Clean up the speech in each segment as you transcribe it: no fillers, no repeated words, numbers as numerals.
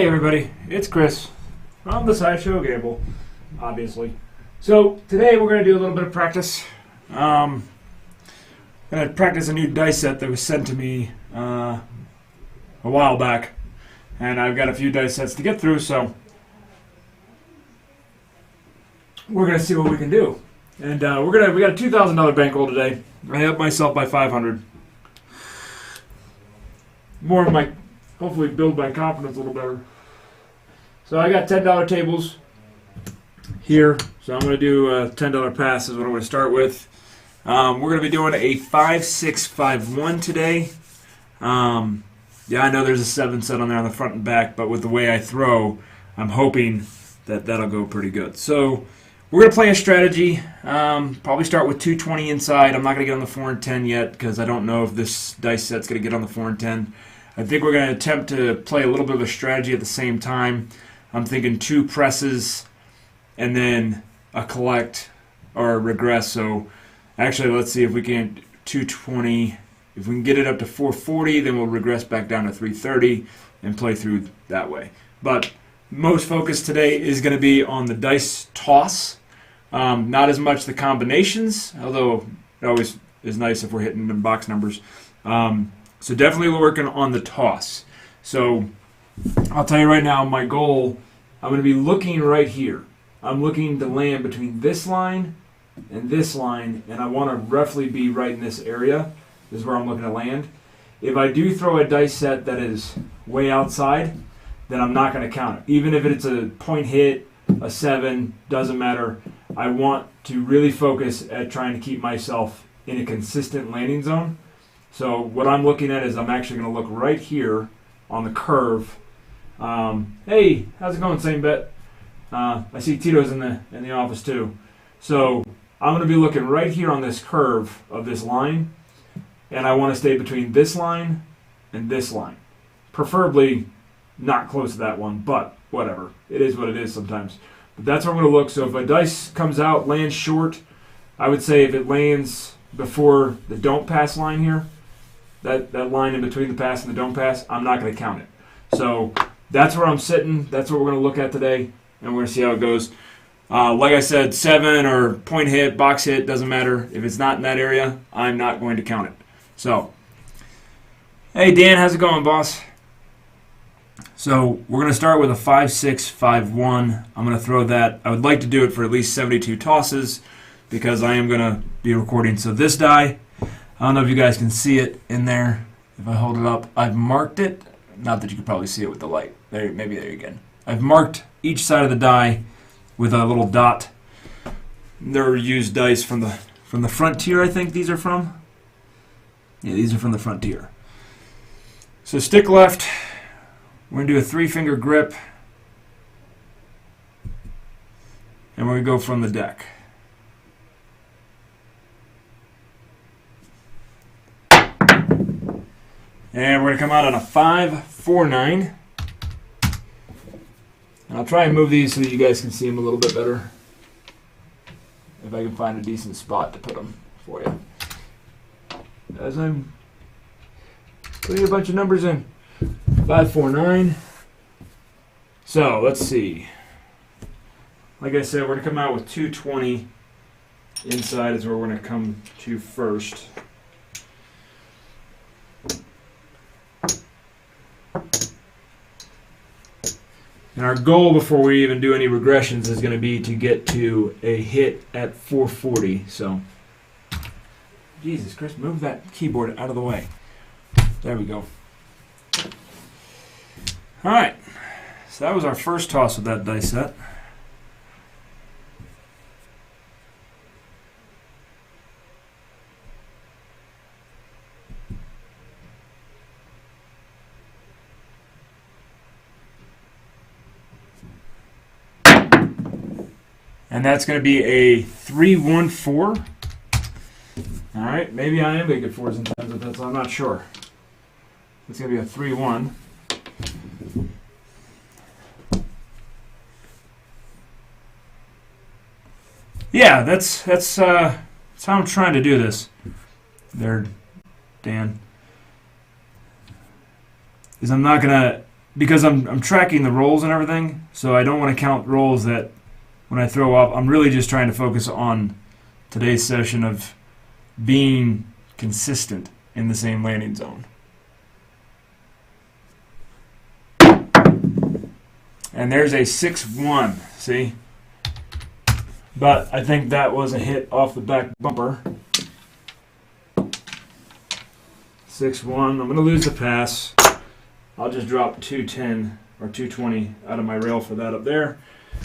Hey everybody, it's Chris from the SideshowGamble, obviously. So today we're going to do a little bit of practice. I'm going to practice a new dice set that was sent to me a while back, and I've got a few dice sets to get through, so we're going to see what we can do. And we got a $2,000 bankroll today. I upped myself by $500. More of my, hopefully build my confidence a little better. So I got $10 tables here. So I'm going to do a $10 pass is what I'm going to start with. We're going to be doing a 5-6-5-1 today. Yeah, I know there's a 7 set on there on the front and back, but with the way I throw, I'm hoping that that'll go pretty good. So we're going to play a strategy. Probably start with 220 inside. I'm not going to get on the 4 and 10 yet because I don't know if this dice set's going to get on the 4 and 10. I think we're going to attempt to play a little bit of a strategy at the same time. I'm thinking 2 presses and then a collect or a regress. So actually, let's see if we can 220. If we can get it up to 440, then we'll regress back down to 330 and play through that way. But most focus today is going to be on the dice toss. Not as much the combinations, although it always is nice if we're hitting the box numbers. So definitely working on the toss. So I'll tell you right now, my goal, I'm going to be looking right here. I'm looking to land between this line and this line, and I want to roughly be right in this area. This is where I'm looking to land. If I do throw a dice set that is way outside, then I'm not going to count it. Even if it's a point hit, a 7, doesn't matter. I want to really focus at trying to keep myself in a consistent landing zone. So what I'm looking at is I'm actually going to look right here on the curve. Hey, how's it going, Same Bet? I see Tito's in the office too. So I'm going to be looking right here on this curve of this line, and I want to stay between this line and this line. Preferably not close to that one, but whatever. It is what it is sometimes. But that's where I'm going to look. So if a dice comes out, lands short, I would say if it lands before the don't pass line here, that line in between the pass and the don't pass, I'm not going to count it. So that's where I'm sitting. That's what we're going to look at today, and we're going to see how it goes. Like I said, 7 or point hit, box hit, doesn't matter. If it's not in that area, I'm not going to count it. So, hey, Dan, how's it going, boss? So we're going to start with a 5-6-5-1. I'm going to throw that. I would like to do it for at least 72 tosses because I am going to be recording. So this die, I don't know if you guys can see it in there. If I hold it up, I've marked it. Not that you can probably see it with the light. There, maybe there again. I've marked each side of the die with a little dot. They're used dice from the Frontier, I think these are from. Yeah, these are from the Frontier. So stick left. We're going to do a 3-finger grip. And we're going to go from the deck. And we're going to come out on a 5-4-9. And I'll try and move these so that you guys can see them a little bit better. If I can find a decent spot to put them for you. As I'm putting a bunch of numbers in. 5-4-9. So, let's see. Like I said, we're going to come out with 220 inside is where we're going to come to first. And our goal before we even do any regressions is going to be to get to a hit at 440. So, Jesus, Chris, move that keyboard out of the way. There we go. All right. So that was our first toss of that dice set. And that's going to be a 3-1-4. All right, maybe I am going to get 4s and 10s with this. I'm not sure. It's going to be a 3-1. Yeah, that's how I'm trying to do this. There, Dan. Is I'm not going to because I'm tracking the rolls and everything, so I don't want to count rolls that when I throw up. I'm really just trying to focus on today's session of being consistent in the same landing zone. And there's a 6-1, see? But I think that was a hit off the back bumper. 6-1. I'm going to lose the pass. I'll just drop 210 or 220 out of my rail for that up there,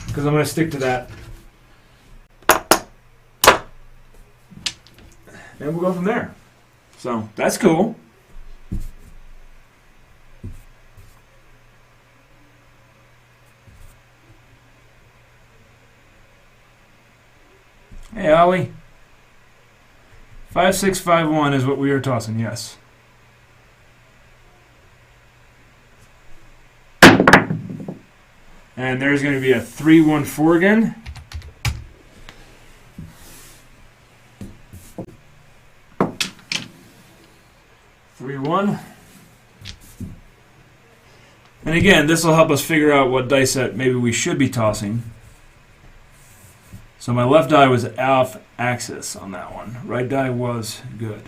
because I'm going to stick to that. And we'll go from there. So that's cool. Hey, Ollie. 5651 is what we are tossing, yes. And there's going to be a 3-1-4 again. And again, this will help us figure out what dice set maybe we should be tossing. So my left die was off axis on that one. Right die was good.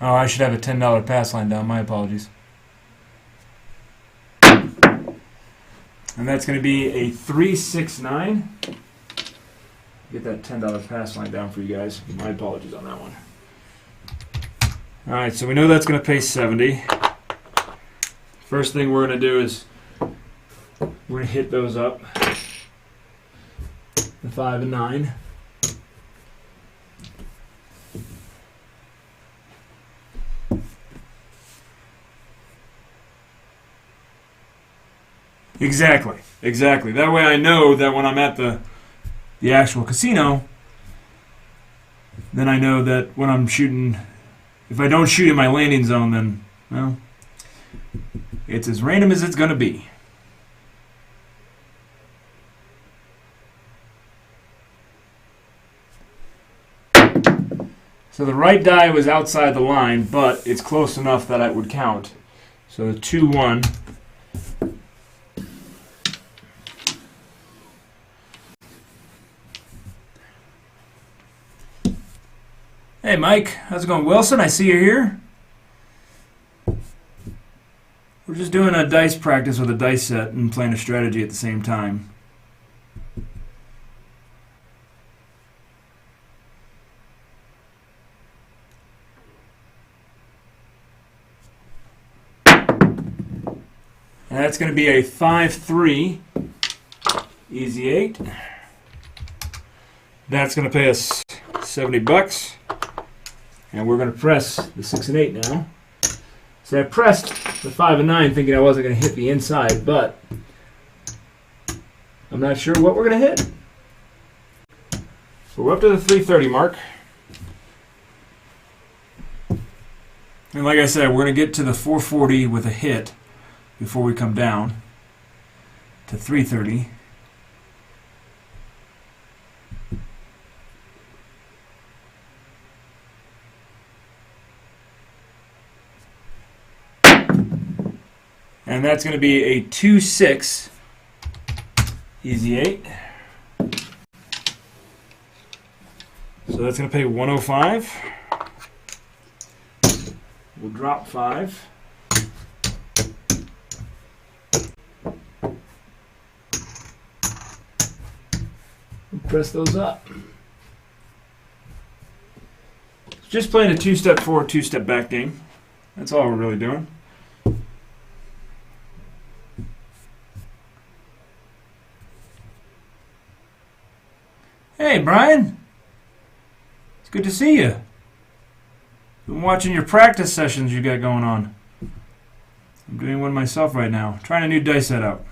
Oh, I should have a $10 pass line down. My apologies. And that's going to be a 3-6-9. Get that $10 pass line down for you guys. My apologies on that one. All right, so we know that's going to pay 70. First thing we're going to do is we're going to hit those up. The 5 and 9. Exactly. That way I know that when I'm at the actual casino, then I know that when I'm shooting, if I don't shoot in my landing zone, then, well, it's as random as it's going to be. So the right die was outside the line, but it's close enough that I would count. So 2-1. Hey Mike, how's it going? Wilson, I see you're here. We're just doing a dice practice with a dice set and playing a strategy at the same time. And that's going to be a 5-3, easy 8. That's going to pay us $70. And we're going to press the 6 and 8 now. So I pressed the 5 and 9 thinking I wasn't going to hit the inside, but I'm not sure what we're going to hit. So we're up to the 330 mark. And like I said, we're going to get to the 440 with a hit before we come down to 330. And that's going to be a 2-6, easy 8. So that's going to pay 105. We'll drop 5. And press those up. Just playing a 2-step forward, 2-step back game. That's all we're really doing. Hey, Brian. It's good to see you. Been watching your practice sessions you got going on. I'm doing one myself right now. Trying a new dice set out.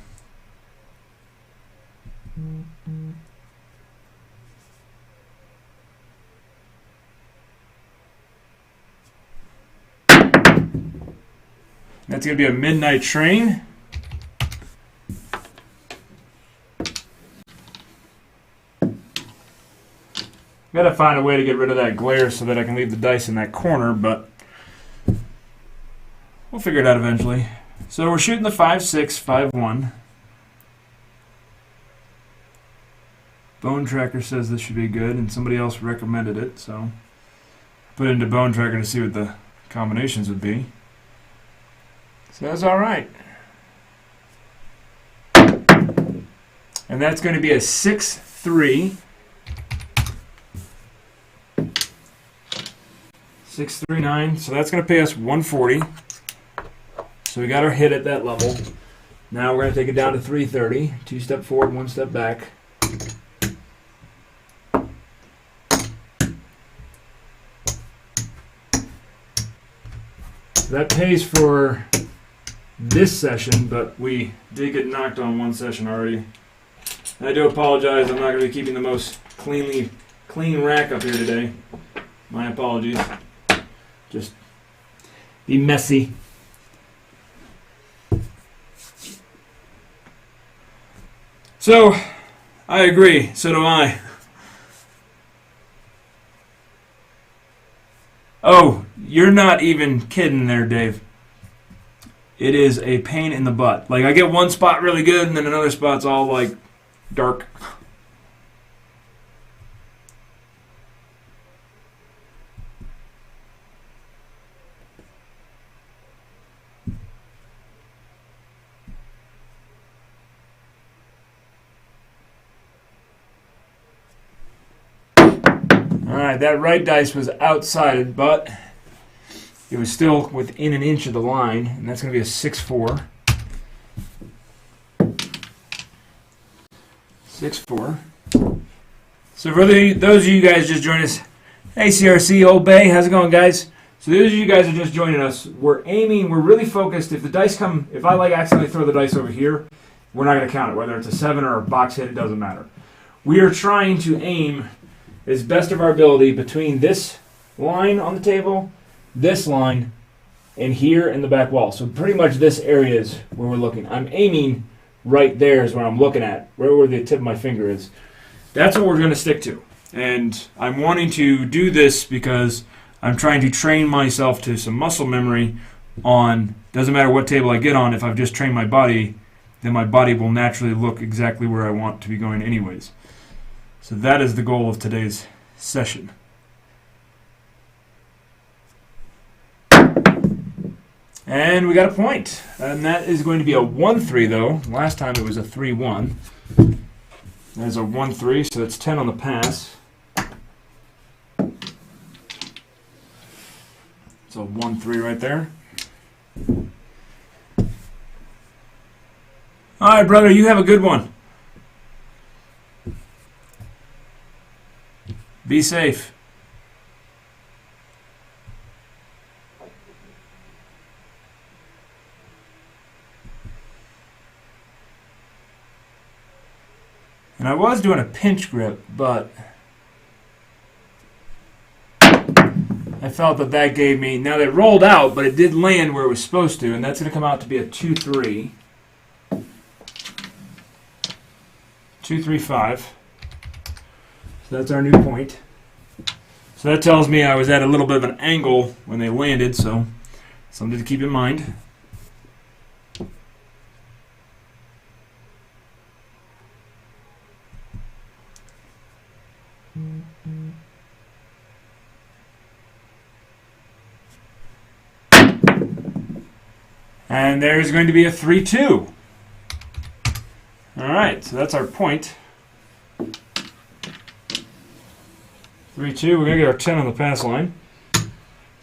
That's going to be a midnight train. Gotta find a way to get rid of that glare so that I can leave the dice in that corner, but we'll figure it out eventually. So we're shooting the 5-6, 5-1. Bone Tracker says this should be good, and somebody else recommended it, so I put it into Bone Tracker to see what the combinations would be. So that's all right. And that's going to be a 6-3. 639, so that's going to pay us 140. So we got our hit at that level. Now we're going to take it down to 330. 2 step forward, 1 step back. So that pays for this session, but we did get knocked on one session already. And I do apologize. I'm not going to be keeping the most clean rack up here today. My apologies. Just be messy. So, I agree. So do I. Oh, you're not even kidding there, Dave. It is a pain in the butt. Like, I get one spot really good, and then another spot's all, like, dark. Alright, that right dice was outside, but it was still within an inch of the line, and that's going to be a 6-4. 6-4. So for those of you guys just joined us, hey CRC, Old Bay, how's it going, guys? So those of you guys who are just joining us, we're really focused. If the dice come, if I accidentally throw the dice over here, we're not going to count it. Whether it's a 7 or a box hit, it doesn't matter. We are trying to aim as best of our ability between this line on the table, this line, and here in the back wall. So pretty much this area is where we're looking. I'm aiming right there is where I'm looking at, right where the tip of my finger is. That's what we're going to stick to. And I'm wanting to do this because I'm trying to train myself to some muscle memory on, doesn't matter what table I get on, if I've just trained my body, then my body will naturally look exactly where I want to be going anyways. So that is the goal of today's session. And we got a point. And that is going to be a 1-3 though. Last time it was a 3-1. There's a 1-3, so that's 10 on the pass. It's a 1-3 right there. All right, brother, you have a good one. Be safe. And I was doing a pinch grip, but I felt that gave me, now they rolled out, but it did land where it was supposed to, and that's going to come out to be a 2-3. 2-3-5. So that's our new point. So that tells me I was at a little bit of an angle when they landed, so something to keep in mind. And there's going to be a 3-2. All right, so that's our point. 3-2, we're going to get our 10 on the pass line.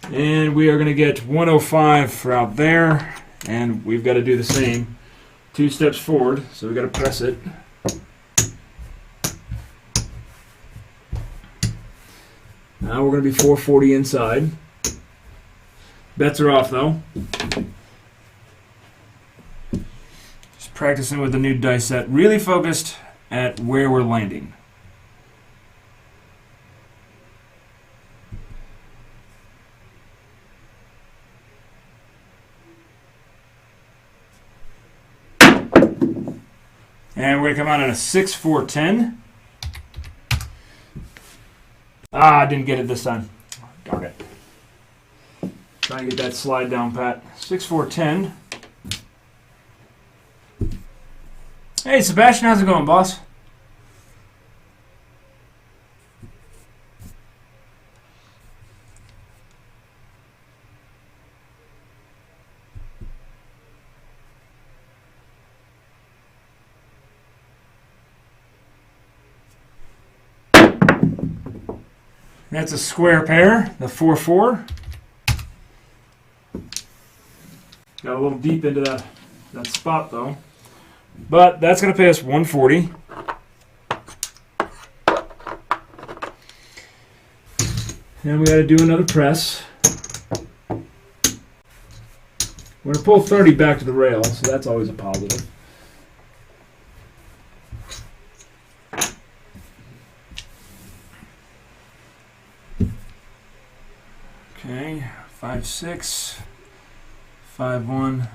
And we are going to get 105 for out there. And we've got to do the same. 2 steps forward, so we've got to press it. Now we're going to be 440 inside. Bets are off, though. Just practicing with the new dice set. Really focused at where we're landing. And we're going to come out at a 6-4-10. Ah, I didn't get it this time. Darn it. Trying to get that slide down, Pat. 6-4-10. Hey, Sebastian, how's it going, boss? That's a square pair, the 4-4. Got a little deep into that spot, though. But that's going to pay us 140. And we got to do another press. We're going to pull 30 back to the rail, so that's always a positive. Okay, 5-6, 5-1.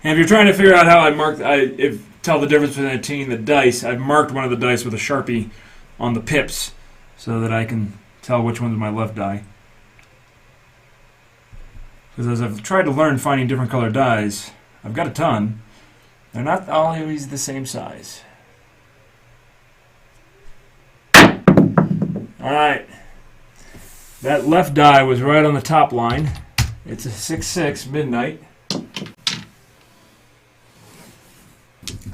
And if you're trying to figure out how I mark, tell the difference between a team and the dice, I've marked one of the dice with a Sharpie on the pips so that I can tell which one's my left die. Because as I've tried to learn finding different colored dies, I've got a ton. They're not always the same size. Alright. That left die was right on the top line. It's a 6-6 midnight.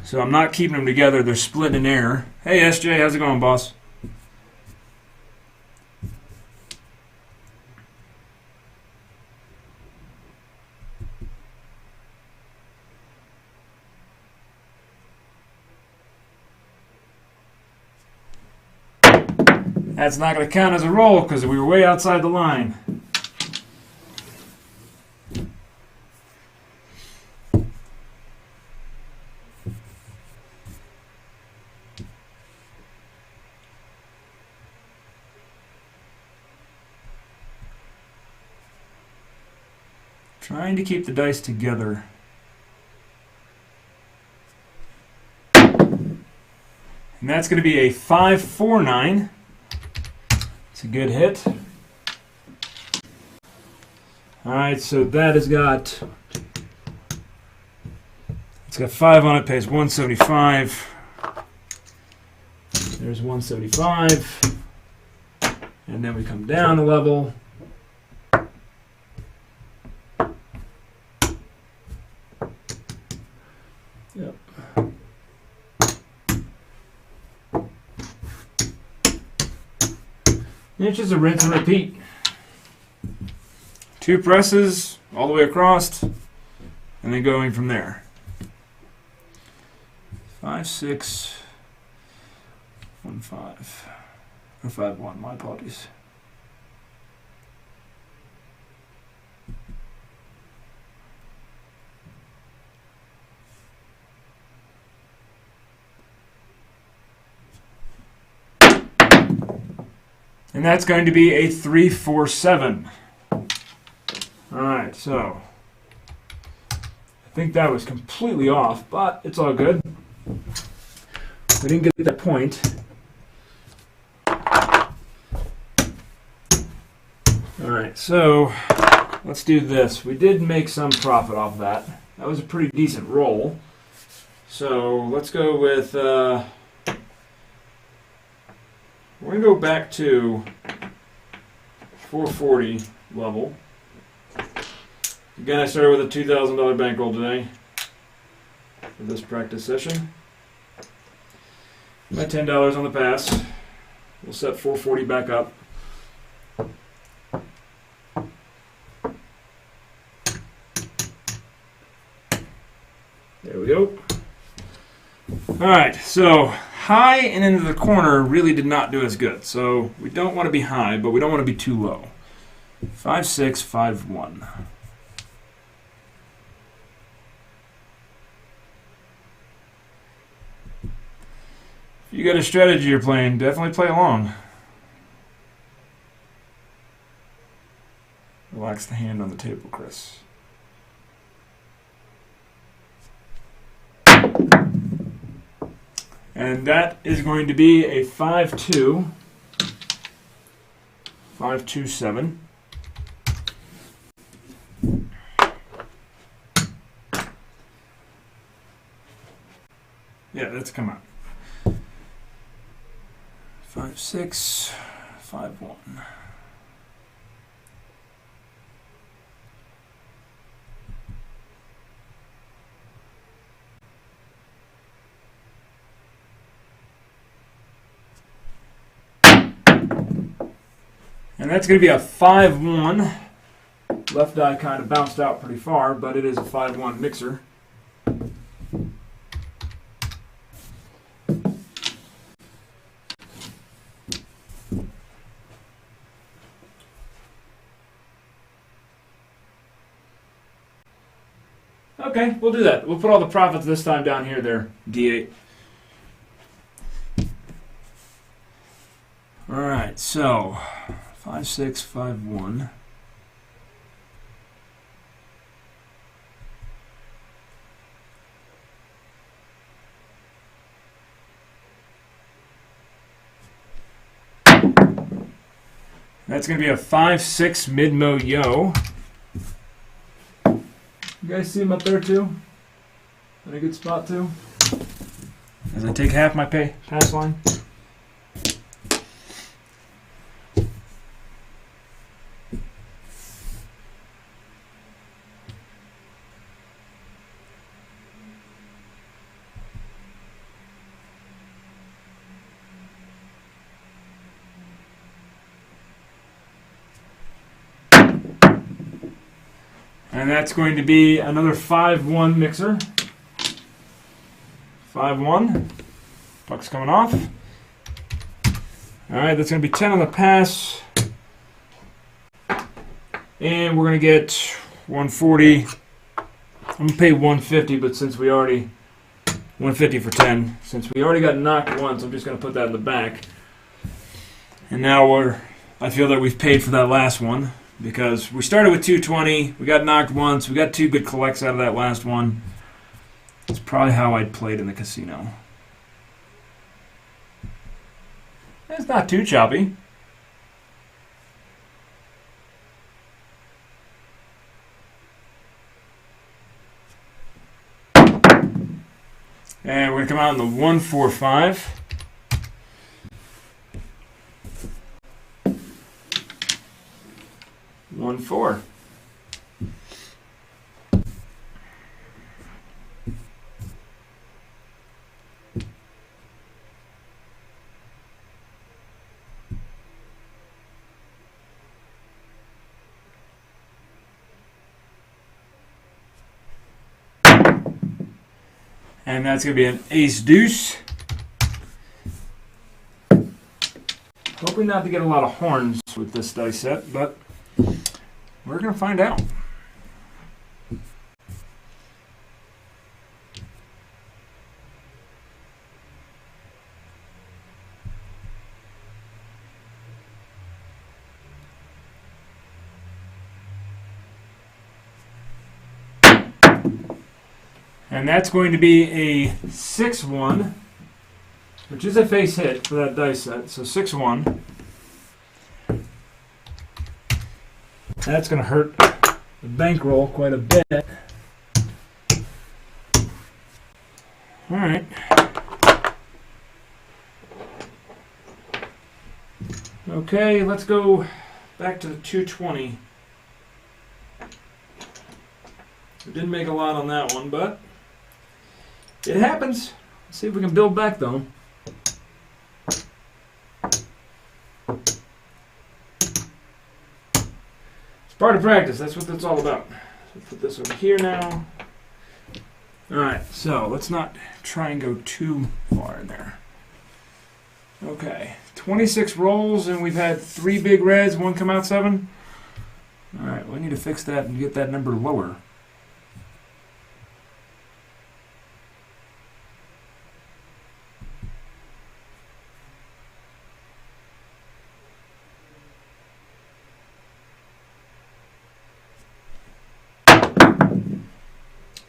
So I'm not keeping them together. They're split in air. Hey, SJ, how's it going, boss? That's not going to count as a roll because we were way outside the line. Trying to keep the dice together. And that's going to be a 5-4-9. It's a good hit. Alright, so that has got, it's got 5 on it, pays 175. There's 175. And then we come down a level. Yep. It's just a rinse and repeat. 2 presses all the way across, and then going from there. 5-6, 1-5, or 5-1. My apologies. And that's going to be a 3-4-7. Alright, so I think that was completely off, but it's all good. We didn't get that point. Alright, so let's do this. We did make some profit off that. That was a pretty decent roll. So let's go with... we're going to go back to 440 level. Again, I started with a $2,000 bankroll today for this practice session. My $10 on the pass. We'll set 440 back up. There we go. Alright, so high and into the corner really did not do us good. So we don't want to be high, but we don't want to be too low. 5-6, 5-1. If you got a strategy you're playing, definitely play along. Relax the hand on the table, Chris. And that is going to be a 5-2. 527. Yeah, that's come out. 5651. And that's going to be a 5-1. Left die kind of bounced out pretty far, but it is a 5-1 mixer. Okay, we'll do that. We'll put all the profits this time down here there, D8. Alright, so 5651. That's going to be a 5-6 mid-mo yo. You guys see him up there too? In a good spot too? As I take half my pass line. And that's going to be another 5-1 mixer. 5-1. Puck's coming off. Alright, that's going to be 10 on the pass. And we're going to get 140. I'm going to pay 150, but since we already... 150 for 10. Since we already got knocked once, I'm just going to put that in the back. And now I feel that we've paid for that last one. Because we started with 220, we got knocked once, we got 2 good collects out of that last one. It's probably how I'd played in the casino. It's not too choppy. And we're going to come out in the 145. One, 4. And that's going to be an ace deuce. Hoping not to get a lot of horns with this dice set, but we're going to find out. And that's going to be a 6-1, which is a face hit for that dice set. So 6-1. That's going to hurt the bankroll quite a bit. All right. Okay, let's go back to the 220. We didn't make a lot on that one, but it happens. Let's see if we can build back, though. It's part of practice. That's what that's all about. So put this over here now. All right, so let's not try and go too far in there. Okay, 26 rolls, and we've had 3 big reds, 1 come out 7. All right, we need to fix that and get that number lower.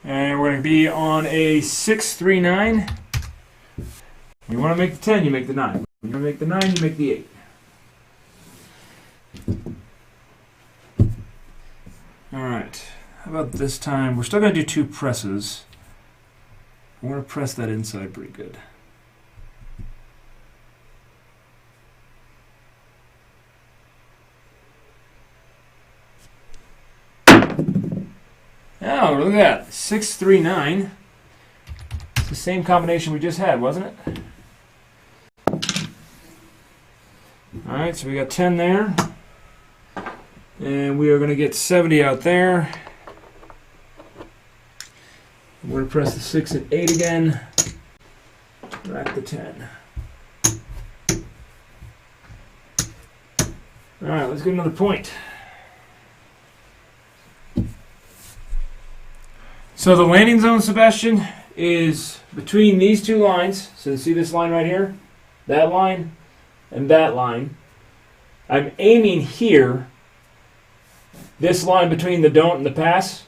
And we're going to be on a 6-3-9. You want to make the 10, you make the 9. You want to make the 9, you make the 8. How about this time? We're still going to do 2 presses. I want to press that inside pretty good. Oh, look at that. 6, 3, 9. It's the same combination we just had, wasn't it? Alright, so we got 10 there. And we are going to get 70 out there. We're going to press the 6 and 8 again. Rack the 10. Alright, let's get another point. So the landing zone, Sebastian, is between these 2 lines. So you see this line right here? That line and that line. I'm aiming here. This line between the don't and the pass,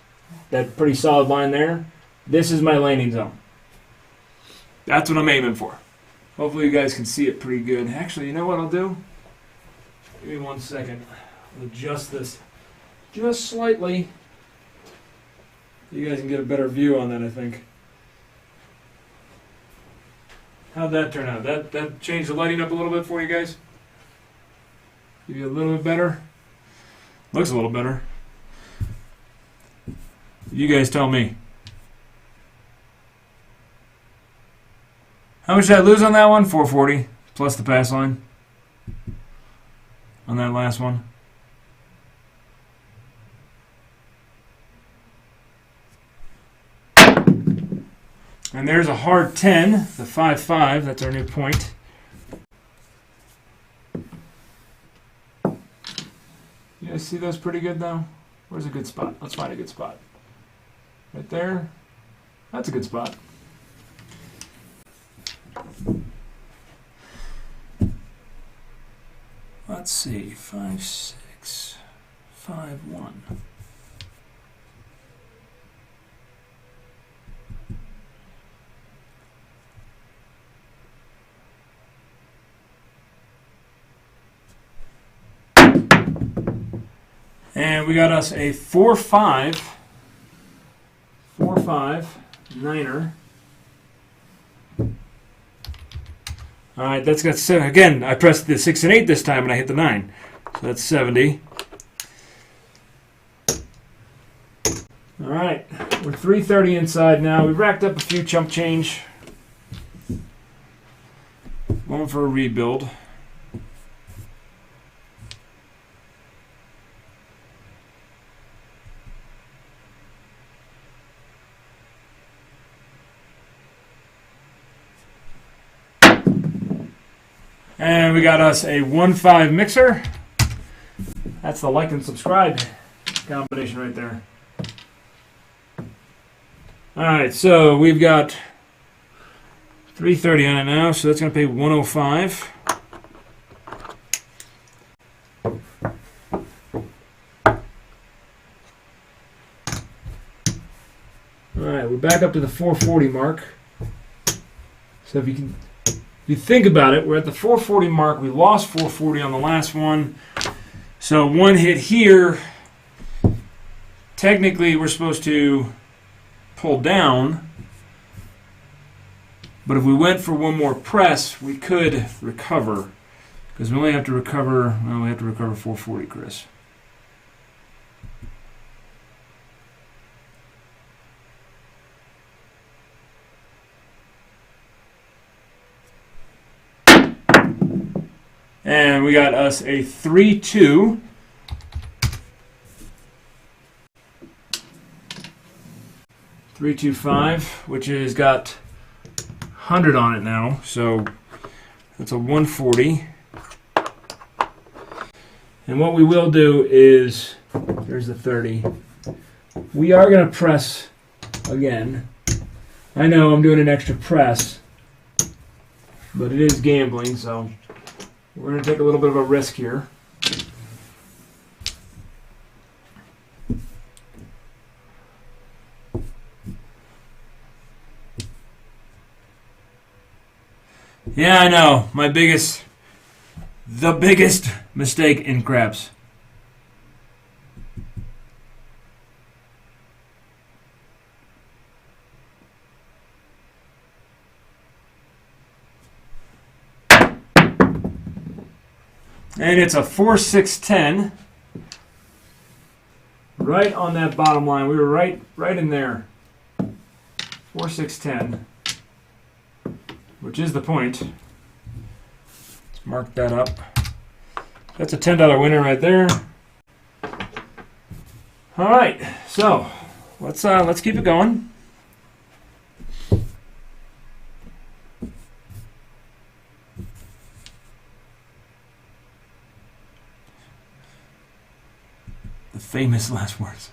that pretty solid line there, this is my landing zone. That's what I'm aiming for. Hopefully you guys can see it pretty good. Actually, you know what I'll do? Give me 1 second. I'll adjust this just slightly. You guys can get a better view on that, I think. How'd that turn out? That changed the lighting up a little bit for you guys? Give you a little bit better? Looks a little better. You guys tell me. How much did I lose on that one? 440 plus the pass line on that last one. And there's a hard 10, the 5-5. That's our new point. You guys see those pretty good though? Where's a good spot? Let's find a good spot. Right there. That's a good spot. Let's see. 5, 6, 5, 1. And we got us a 4-5, 4-5, 9er. All right, that's got 7. Again, I pressed the 6 and 8 this time, and I hit the 9. So that's 70. All right, we're 330 inside now. We racked up a few chump change. Going for a rebuild. And we got us a 1-5 mixer. That's the like and subscribe combination right there. Alright, so we've got 330 on it now, so that's going to pay 105. Alright, we're back up to the 440 mark. So if you think about it, we're at the 440 mark. We lost 440 on the last one. So one hit here. Technically, we're supposed to pull down. But if we went for one more press, we could recover. Because we only have to recover, well, we have to recover 440, Chris. And we got us a 3-2. $325, which has got 100 on it now. So that's a 140. And what we will do is, there's the 30. We are going to press again. I know I'm doing an extra press, but it is gambling, so we're going to take a little bit of a risk here. Yeah, I know. The biggest mistake in craps. And it's a 4-6-10. Right on that bottom line. We were right in there. 4-6-10. Which is the point. Let's mark that up. That's a $10 winner right there. All right, so let's keep it going. The famous last words.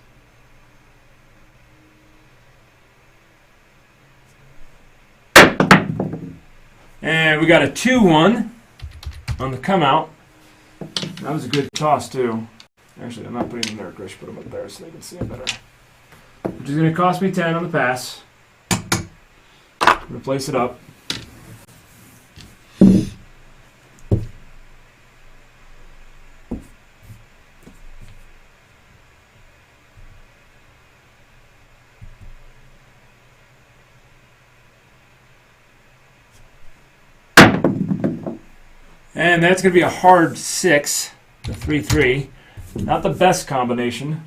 And we got a 2-1 on the come out. That was a good toss too. Actually, I'm not putting them there, Chris. Put them up there so they can see it better. Which is going to cost me 10 on the pass. I'm going to place it up. And that's going to be a hard 6, the 3-3. Not the best combination.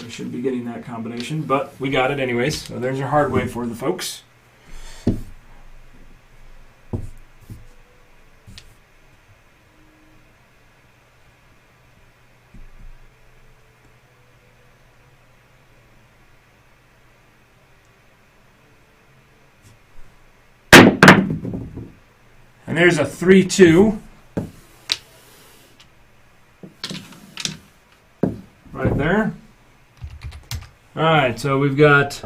We should be getting that combination, but we got it anyways. So there's your Hardway for the folks. And there's a 3-2. Right there. Alright, so we've got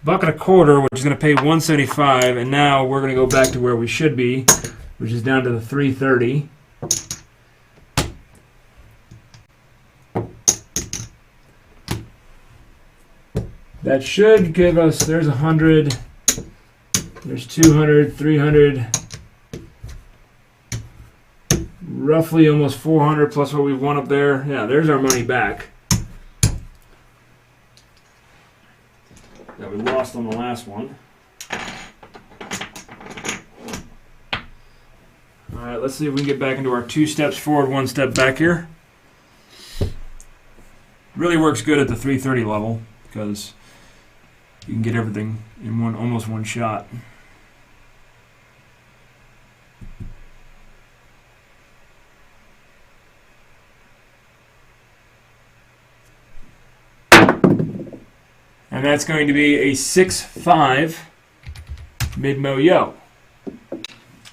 $1.25, which is going to pay $175, and now we're going to go back to where we should be, which is down to the 330. That should give us, there's 100. There's 200, 300, roughly almost 400 plus what we've won up there. Yeah, there's our money back that we lost on the last one. All right, let's see if we can get back into our 2 steps forward, 1 step back here. Really works good at the 330 level because you can get everything in almost one shot. And that's going to be a 6-5 mid-mo-yo.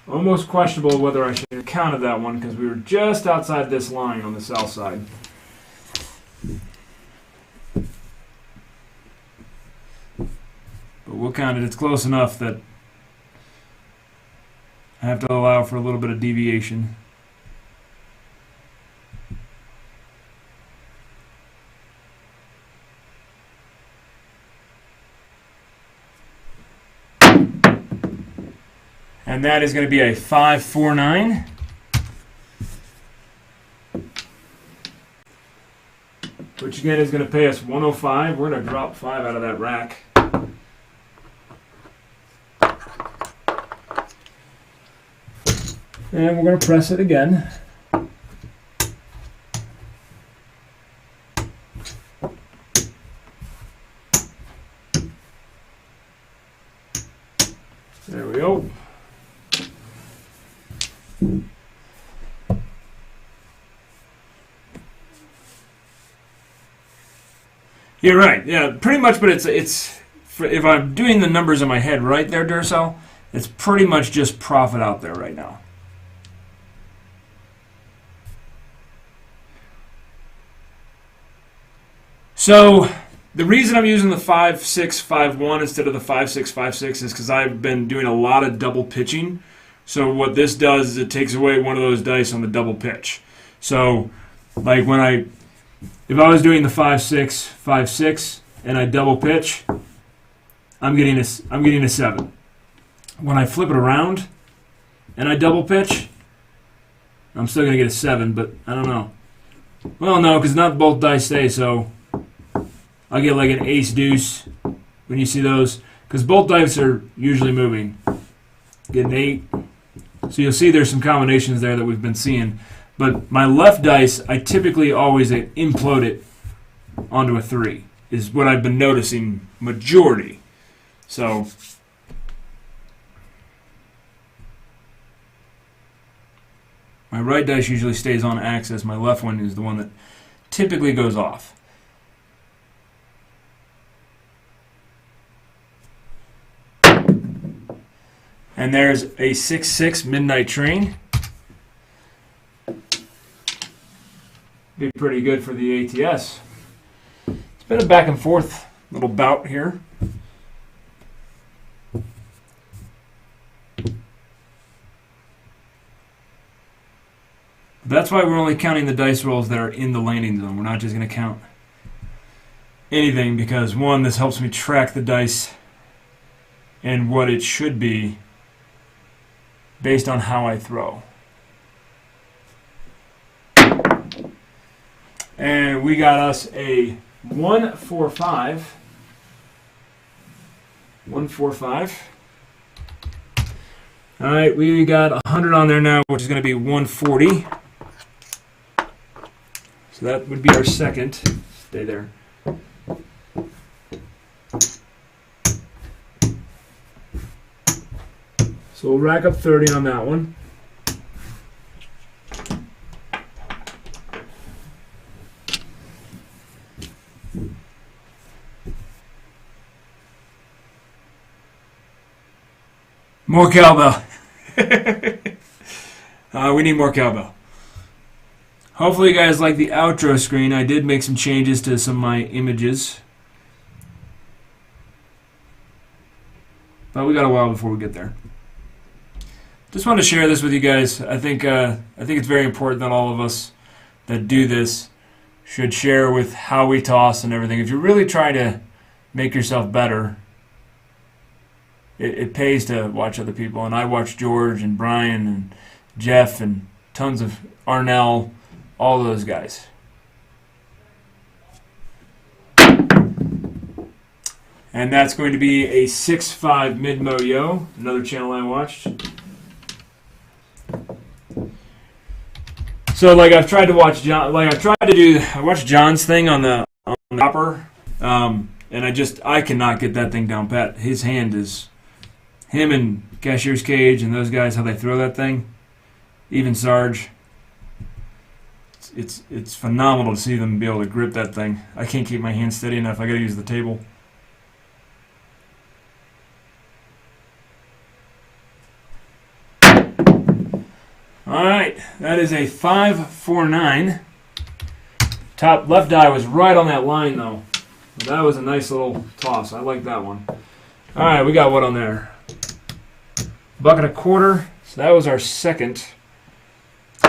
Almost questionable whether I should have counted that one because we were just outside this line on the south side. But we'll count it. It's close enough that I have to allow for a little bit of deviation. And that is going to be a 5-4-9. Which again is going to pay us 105. We're going to drop 5 out of that rack. And we're going to press it again. There we go. You're right. Yeah, pretty much. But it's if I'm doing the numbers in my head right there, Durcell, it's pretty much just profit out there right now. So the reason I'm using the 5-6-5-1 instead of the 5-6-5-6 is because I've been doing a lot of double pitching. So what this does is it takes away one of those dice on the double pitch. So like if I was doing the 5-6-5-6 and I double pitch, I'm getting a 7. When I flip it around and I double pitch, I'm still going to get a 7, but I don't know. Well, no, because not both dice stay, so I'll get like an ace deuce when you see those, because both dice are usually moving. get an 8. So you'll see there's some combinations there that we've been seeing. But my left dice, I typically always implode it onto a 3, is what I've been noticing majority. So my right dice usually stays on axis. My left one is the one that typically goes off. And there's a 6-6 Midnight Train. Be pretty good for the ATS. It's been a back and forth little bout here. That's why we're only counting the dice rolls that are in the landing zone. We're not just going to count anything because, one, this helps me track the dice and what it should be based on how I throw. And we got us a 1-4-5. 1-4-5. All right, we got 100 on there now, which is going to be 140. So that would be our second. Stay there. So we'll rack up 30 on that one. More cowbell. We need more cowbell. Hopefully you guys like the outro screen. I did make some changes to some of my images. But we got a while before we get there. Just wanted to share this with you guys. I think it's very important that all of us that do this should share with how we toss and everything. If you're really trying to make yourself better, it pays to watch other people. And I watch George and Brian and Jeff and tons of Arnell, all those guys. And that's going to be a 6-5 mid-mo yo, another channel I watched. So like I've tried to watch John, I watched John's thing on the hopper, and I cannot get that thing down pat. His hand is, him and Cashier's Cage and those guys, how they throw that thing, even Sarge. It's phenomenal to see them be able to grip that thing. I can't keep my hand steady enough. I got to use the table. All right, that is a 5-4-9. Top left die was right on that line though. That was a nice little toss. I like that one. All right, we got what on there? $1.25. So that was our second.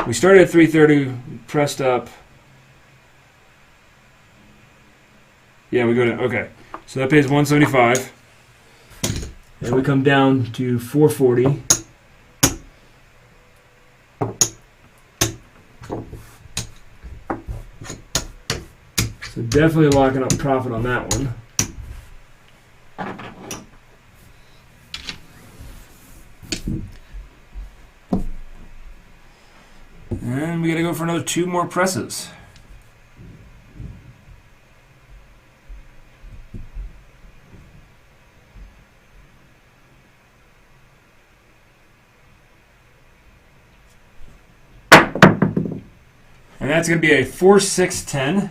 We started at 330, pressed up. Yeah, we go to, okay. So that pays 175. And we come down to 440. So definitely locking up profit on that one. And we got to go for another 2 more presses. And that's going to be a 4-6-10.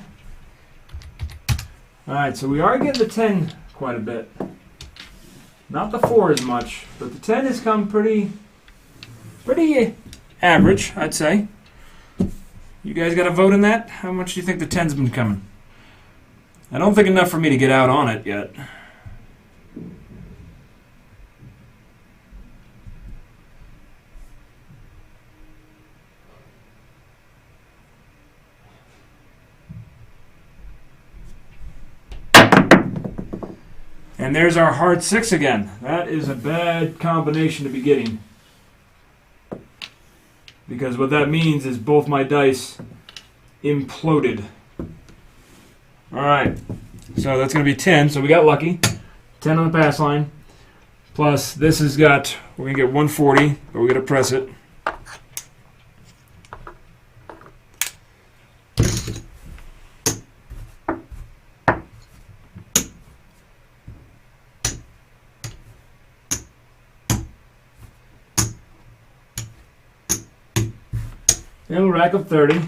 All right, so we are getting the 10 quite a bit. Not the 4 as much, but the 10 has come pretty average, I'd say. You guys got a vote in that? How much do you think the 10's been coming? I don't think enough for me to get out on it yet. And there's our hard 6 again. That is a bad combination to be getting. Because what that means is both my dice imploded. Alright, so that's going to be 10. So we got lucky. 10 on the pass line. Plus, this has got, we're going to get 140, but we're going to press it. And we'll rack up 30.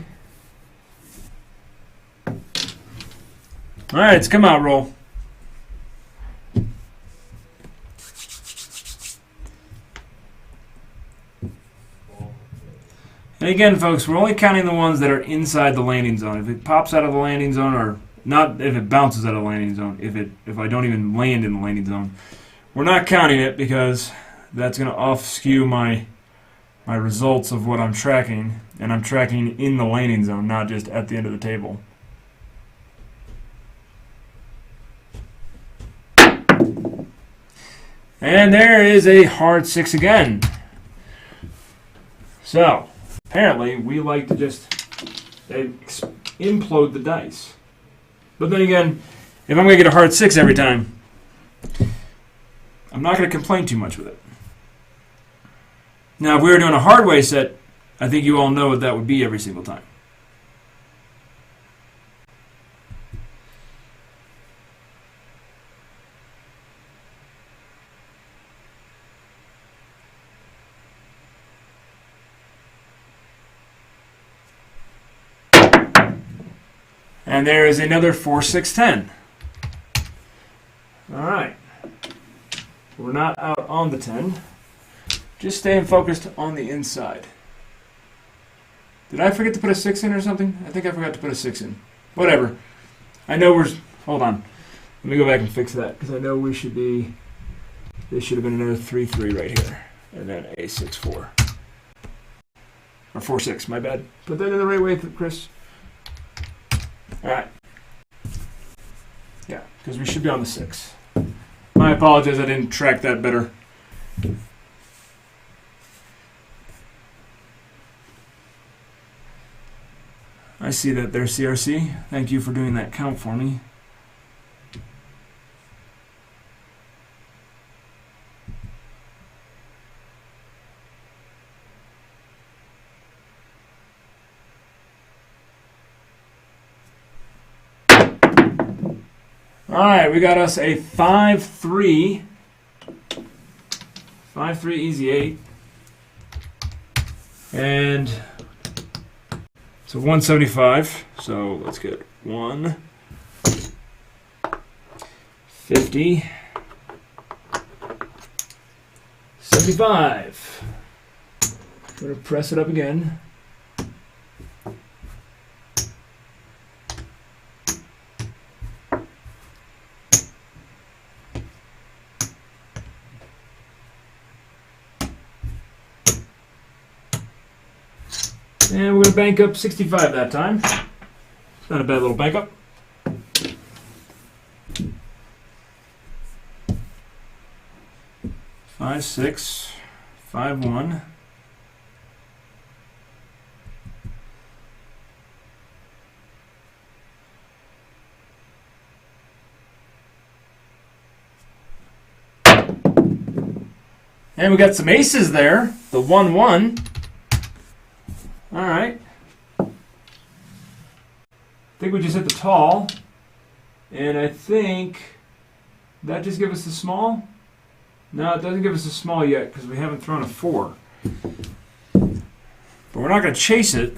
All right, it's come out, roll. And again, folks, we're only counting the ones that are inside the landing zone. If it pops out of the landing zone, or not if it bounces out of the landing zone, if I don't even land in the landing zone, we're not counting it because that's going to off-skew my results of what I'm tracking, and I'm tracking in the landing zone, not just at the end of the table. And there is a hard 6 again. So, apparently, we like to just implode the dice. But then again, if I'm going to get a hard 6 every time, I'm not going to complain too much with it. Now, if we were doing a Hardway set, I think you all know what that would be every single time. And there is another 4, 6, 10. All right. We're not out on the 10. Just staying focused on the inside. Did I forget to put a 6 in or something? I think I forgot to put a 6 in. Whatever. I know we're... Hold on. Let me go back and fix that, because I know we should be... This should have been another 3, 3 right here. And then a 6, 4. Or 4, 6, my bad. Put that in the right way, Chris. All right. Yeah, because we should be on the 6. I apologize, I didn't track that better. I see that there, CRC. Thank you for doing that count for me. All right, we got us a 5-3. 5-3 easy 8. And it's a 175. So let's get 1, 50, 75. I'm going to press it up again. And we're going to bank up 65 that time. It's not a bad little bank up. Five, 6, 5, 1. And we got some aces there. The 1, 1. All right. I think we just hit the tall. And I think that just gives us the small. No, it doesn't give us a small yet because we haven't thrown a 4. But we're not going to chase it.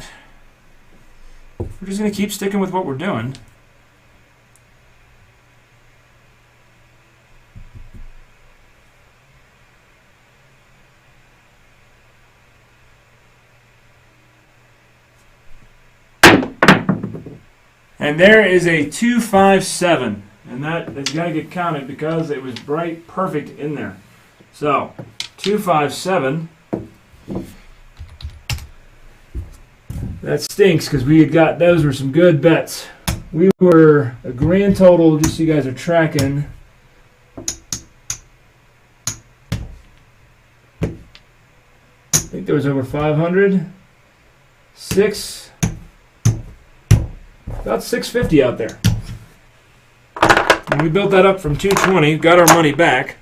We're just going to keep sticking with what we're doing. And there is a 2, 5, 7. And that has got to get counted because it was bright perfect in there. So, 2, 5, 7. That stinks because we had got, those were some good bets. We were a grand total, just so you guys are tracking. I think there was over 500. 6. About 650 out there. And we built that up from 220, got our money back.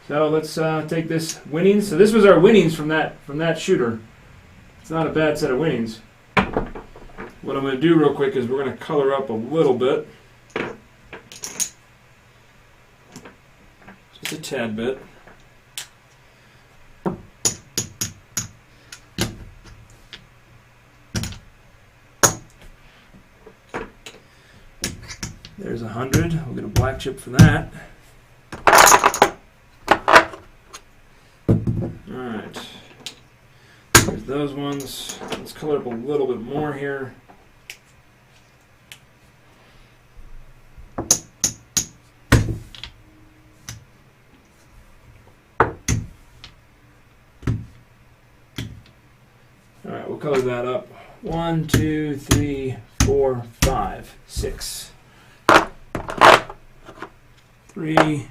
So let's take this winnings. So this was our winnings from that shooter. It's not a bad set of winnings. What I'm going to do real quick is we're going to color up a little bit. Just a tad bit. There's 100. We'll get a black chip for that. Alright. There's those ones. Let's color up a little bit more here. Alright, we'll color that up. 1, 2, 3, 4, 5, 6. 3.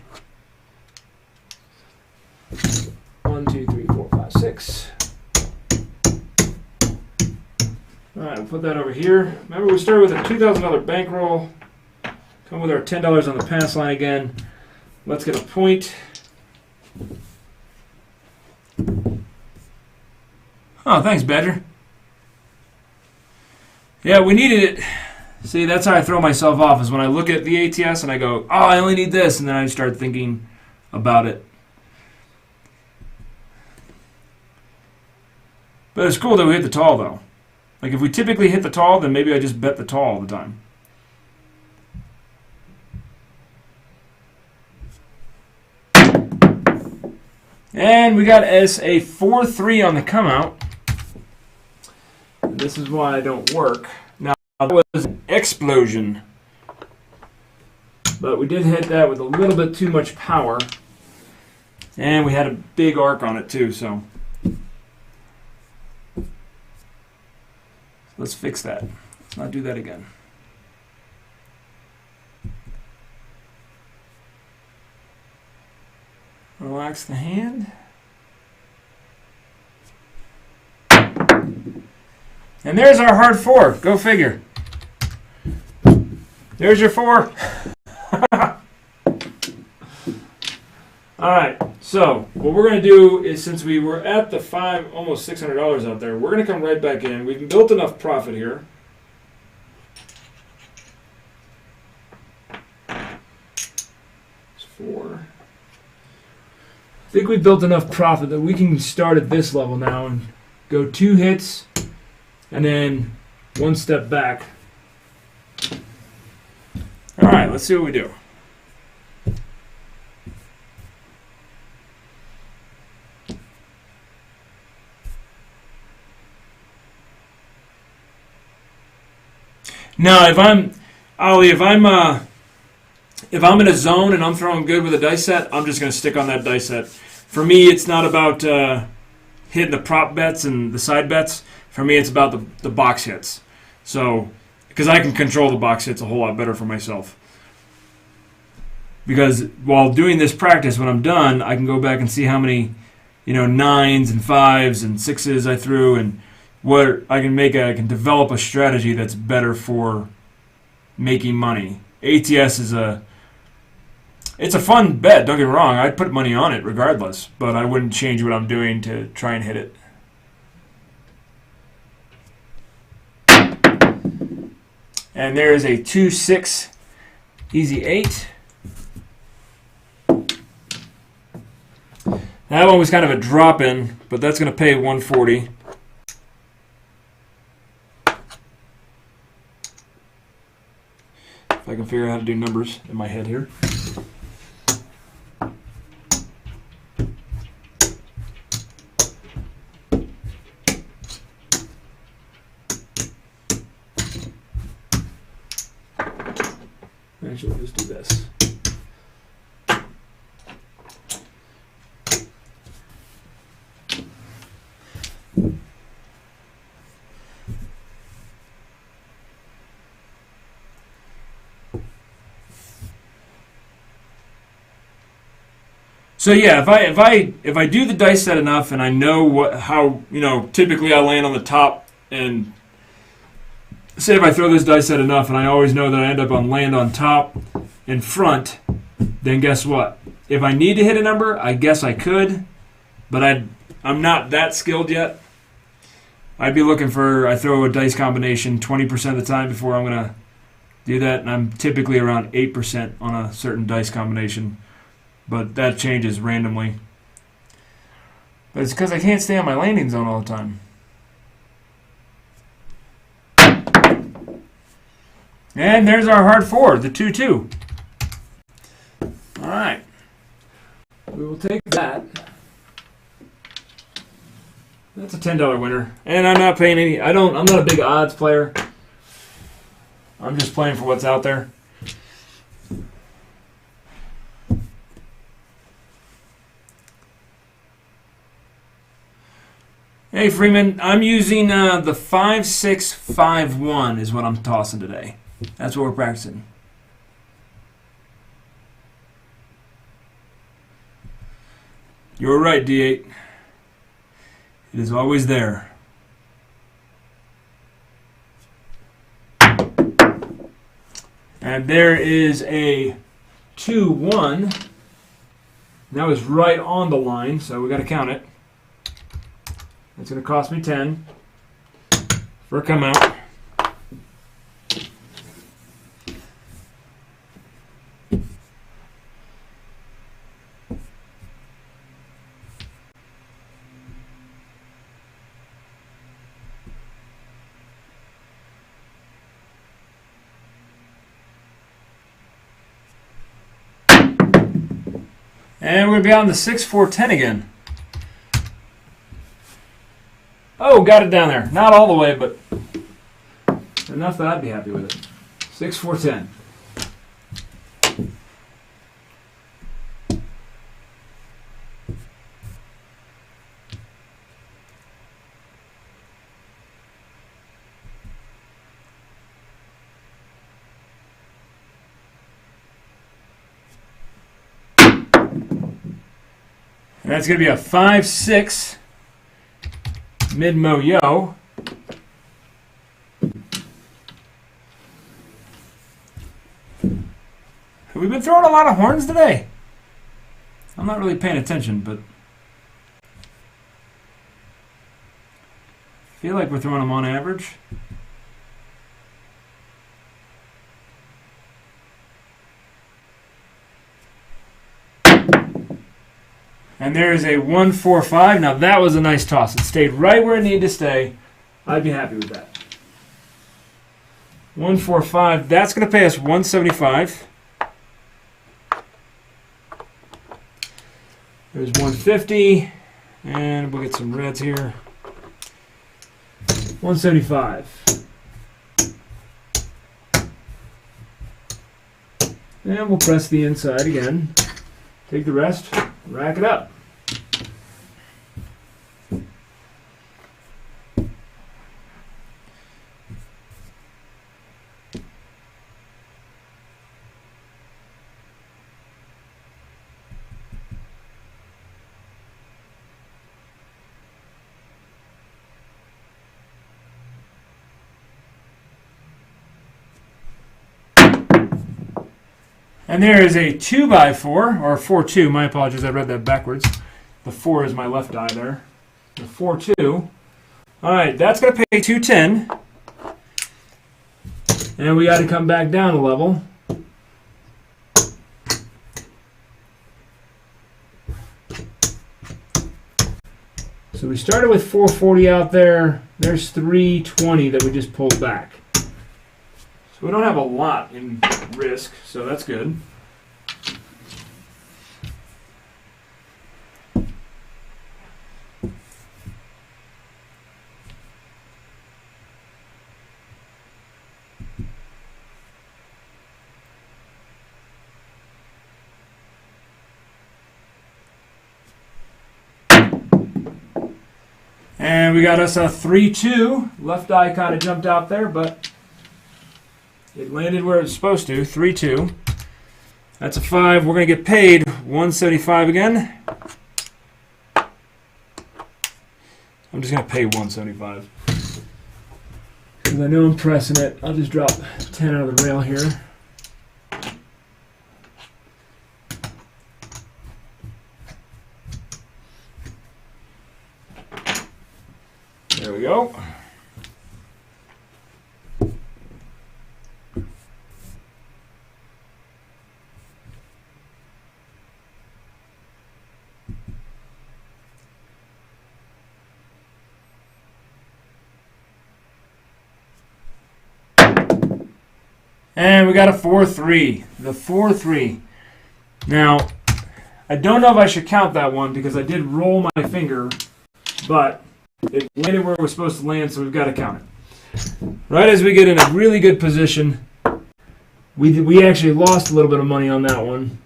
1, 2, 3, 4, 5, 6. Alright, we'll put that over here. Remember, we started with a $2,000 bankroll. Come with our $10 on the pass line again. Let's get a point. Oh, thanks, Badger. Yeah, we needed it. See, that's how I throw myself off, is when I look at the ATS and I go, oh, I only need this, and then I start thinking about it. But it's cool that we hit the tall, though. Like, if we typically hit the tall, then maybe I just bet the tall all the time. And we got us a 4-3 on the come out. And this is why I don't work. Now, that was an explosion. But we did hit that with a little bit too much power. And we had a big arc on it, too, so. Let's fix that. Let's not do that again. Relax the hand. And there's our hard 4. Go figure. There's your 4. All right. So what we're going to do is, since we were at the almost $600 out there, we're going to come right back in. We've built enough profit here. It's 4. I think we built enough profit that we can start at this level now and go 2 hits and then 1 step back. All right, let's see what we do. Now, if I'm in a zone and I'm throwing good with a dice set, I'm just going to stick on that dice set. For me, it's not about hitting the prop bets and the side bets. For me, it's about the box hits. So, because I can control the box hits a whole lot better for myself. Because while doing this practice, when I'm done, I can go back and see how many, 9s and 5s and 6s I threw, and what I can make. I can develop a strategy that's better for making money. ATS is it's a fun bet, don't get me wrong. I'd put money on it regardless, but I wouldn't change what I'm doing to try and hit it. And there is a 2-6 easy 8. That one was kind of a drop in, but that's going to pay 140. If I can figure out how to do numbers in my head here. Actually, we'll just do this. So yeah, if I do the dice set enough and I know how typically I land on the top, and say if I throw this dice set enough and I always know that I end up on top and front, then guess what? if I need to hit a number, I guess I could, but I'm not that skilled yet. I'd be looking for, I throw a dice combination 20% of the time before I'm going to do that, and I'm typically around 8% on a certain dice combination, but that changes randomly. But it's because I can't stay on my landing zone all the time. And there's our hard 4, the 2-2. All right. We will take that. That's a $10 winner. And I'm not paying any, I'm not a big odds player. I'm just playing for what's out there. Hey Freeman, I'm using the 5-6-5-1 is what I'm tossing today. That's what we're practicing. You're right, D8. It is always there. And there is a 2-1. That was right on the line, so we got to count it. It's going to cost me 10 for a come out. And we're going to be on the 6-4-10 again. Oh, got it down there. Not all the way, but enough that I'd be happy with it. 6-4-10. And that's going to be a 5-6 mid-mo yo. Have we been throwing a lot of horns today? I'm not really paying attention, but I feel like we're throwing them on average. And there is a 1-4-5. Now that was a nice toss. It stayed right where it needed to stay. I'd be happy with that. 1-4-5. That's going to pay us 175. There's 150. And we'll get some reds here. 175. And we'll press the inside again. Take the rest. Rack it up. And there is a 2x4, or 4-2. My apologies, I read that backwards. The 4 is my left eye there. The 4-2. All right, that's going to pay 210. And we got to come back down a level. So we started with 440 out there. There's 320 that we just pulled back. So we don't have a lot in risk, so that's good. And we got us a 3-2. Left eye kind of jumped out there, but it landed where it was supposed to. 3-2. That's a 5. We're going to get paid 175 again. I'm just going to pay 175. Because I know I'm pressing it. I'll just drop 10 out of the rail here. There we go. And we got a 4-3. The 4-3. Now, I don't know if I should count that one because I did roll my finger, but it landed where it was supposed to land, so we've got to count it. Right as we get in a really good position, we actually lost a little bit of money on that one.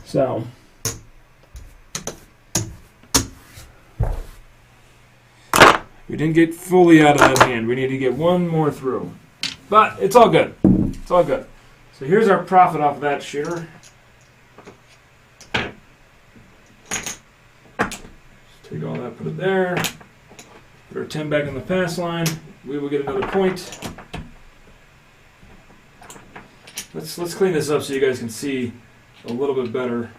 So, we didn't get fully out of that hand. We need to get one more through. But it's all good. It's all good. So here's our profit off of that shooter. Just take all that, put it there. Put our 10 back on the pass line. We will get another point. Let's clean this up so you guys can see a little bit better.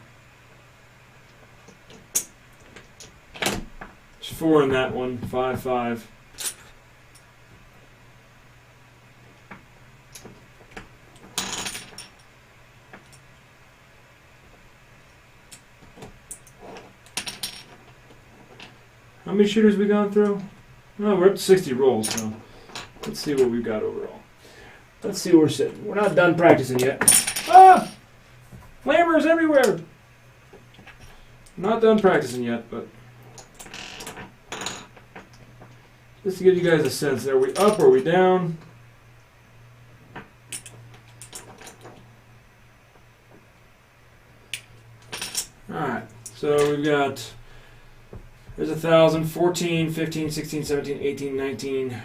There's 4 in that one. 5-5. How many shooters we gone through? No, we're up to 60 rolls, so let's see what we've got overall. Let's see where we're sitting. We're not done practicing yet. Ah! Flammers everywhere! Not done practicing yet, but just to give you guys a sense, are we up or are we down? Alright, so we've got, there's 1,000, 14, 15, 16, 17, 18, 19,